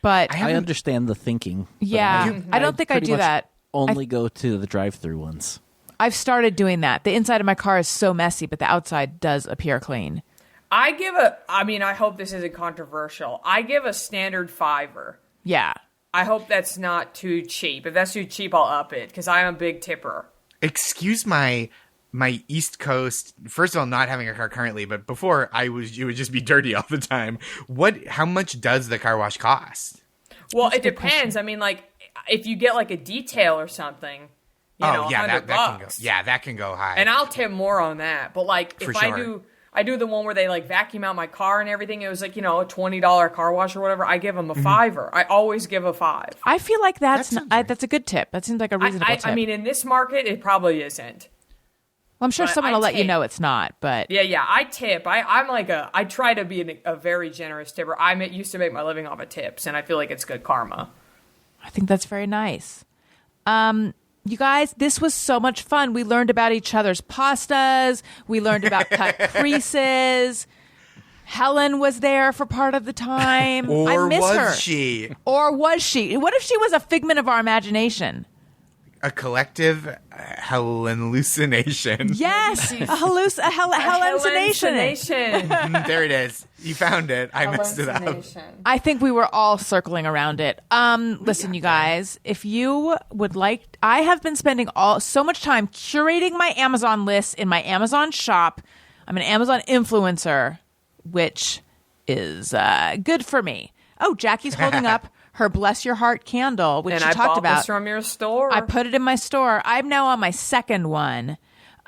But I understand the thinking. Yeah, I don't think I do that. Only go to the drive-through ones. I've started doing that. The inside of my car is so messy, but the outside does appear clean. I hope this isn't controversial. I give a standard $5. Yeah. I hope that's not too cheap. If that's too cheap, I'll up it because I'm a big tipper. Excuse my East Coast, first of all, not having a car currently, but before it would just be dirty all the time. How much does the car wash cost? Well, it depends. I mean, like, if you get like a detail or something, $100. That can go high. And I'll tip more on that. But like, if sure. I do the one where they like vacuum out my car and everything, it was like, a $20 car wash or whatever, I give them a $5. I always give a $5. I feel like that's a good tip. That seems like a reasonable tip. I mean, in this market, it probably isn't. Well, I'm sure someone will let you know it's not, but... Yeah, I tip. I try to be a very generous tipper. I used to make my living off of tips, and I feel like it's good karma. I think that's very nice. You guys, this was so much fun. We learned about each other's pastas. We learned about cut creases. Helen was there for part of the time. I miss her. Or was she? What if she was a figment of our imagination? A collective hallucination. Yes, a hallucination. There it is. You found it. I messed it up. I think we were all circling around it. Listen, you guys, if you would like, I have been spending so much time curating my Amazon list in my Amazon shop. I'm an Amazon influencer, which is good for me. Oh, Jackie's holding up her Bless Your Heart candle, which she talked about. And I bought this from your store. I put it in my store. I'm now on my second one.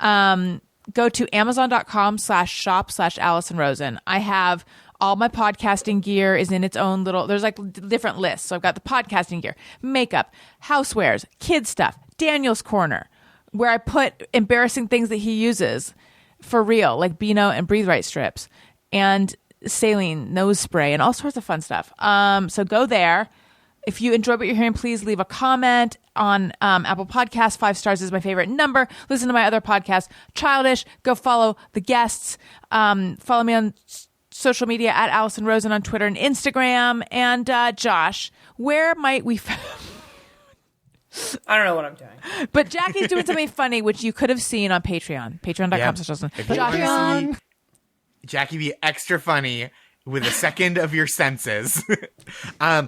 Go to amazon.com/shop/AllisonRosen. I have all my podcasting gear is in its own there's like different lists. So I've got the podcasting gear, makeup, housewares, kids stuff, Daniel's Corner, where I put embarrassing things that he uses for real, like Beano and Breathe Right strips, and saline nose spray and all sorts of fun stuff. So go there. If you enjoy what you're hearing, please leave a comment on Apple Podcasts. 5 stars is my favorite number. Listen to my other podcast, Childish. Go follow the guests. Follow me on social media at Allison Rosen on Twitter and Instagram. And Josh, where might we... I don't know what I'm doing. But Jackie's doing something funny, which you could have seen on Patreon. Patreon.com/Rosen. If you want to see Jackie be extra funny with a second of your senses. I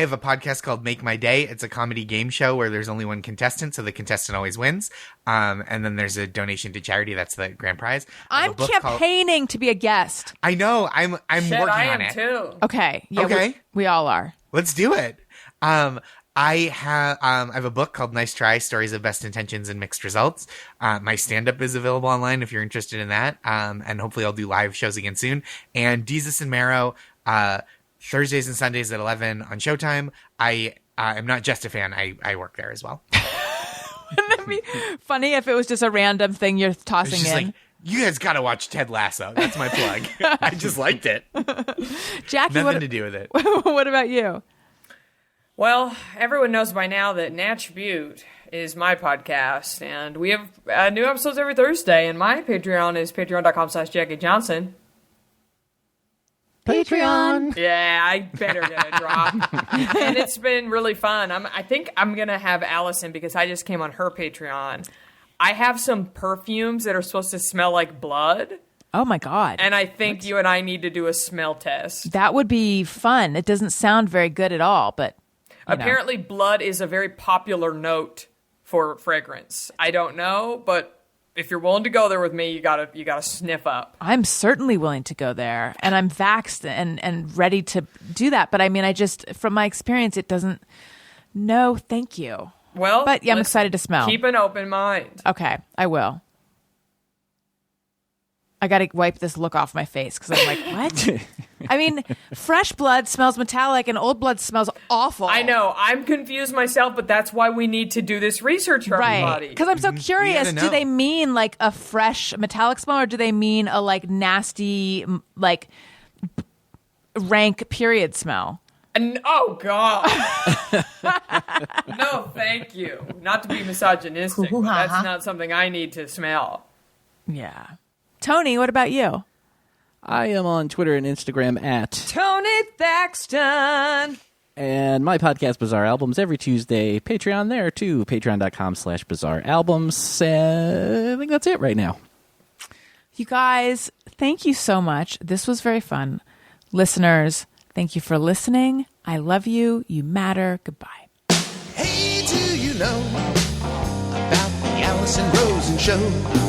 have a podcast called Make My Day. It's a comedy game show where there's only one contestant, so the contestant always wins. And then there's a donation to charity. That's the grand prize. I'm campaigning to be a guest. I know. I'm working on it. I am too. Okay. Yeah, okay. We all are. Let's do it. I have a book called Nice Try, Stories of Best Intentions and Mixed Results. My stand-up is available online if you're interested in that. And hopefully I'll do live shows again soon. And Jesus and Marrow, Thursdays and Sundays at 11 on Showtime. I am not just a fan. I work there as well. Wouldn't that be funny if it was just a random thing you're tossing in? Like, you guys got to watch Ted Lasso. That's my plug. I just liked it. Jackie, nothing to do with it. What about you? Well, everyone knows by now that Natch Butte is my podcast, and we have new episodes every Thursday, and my Patreon is patreon.com/Jackie Johnson. Patreon. Yeah, I better get a drop. And it's been really fun. I think I'm going to have Allison, because I just came on her Patreon. I have some perfumes that are supposed to smell like blood. Oh, my God. And I think you and I need to do a smell test. That would be fun. It doesn't sound very good at all, but... Apparently, blood is a very popular note for fragrance. I don't know, but if you're willing to go there with me, you gotta sniff up. I'm certainly willing to go there, and I'm vaxxed and ready to do that. But I mean, I just, from my experience, it doesn't. No, thank you. Well, but yeah, I'm excited to smell. Keep an open mind. Okay, I will. I got to wipe this look off my face because I'm like, what? I mean, fresh blood smells metallic and old blood smells awful. I know. I'm confused myself, but that's why we need to do this research for everybody. Because I'm so curious. Do they mean like a fresh metallic smell, or do they mean a like nasty, like rank period smell? Oh, God. No, thank you. Not to be misogynistic, but that's not something I need to smell. Yeah. Tony, what about you? I am on Twitter and Instagram at Tony Thaxton. And my podcast, Bizarre Albums, every Tuesday. Patreon there, too. Patreon.com/Bizarre Albums. I think that's it right now. You guys, thank you so much. This was very fun. Listeners, thank you for listening. I love you. You matter. Goodbye. Hey, do you know about the Allison Rosen Show?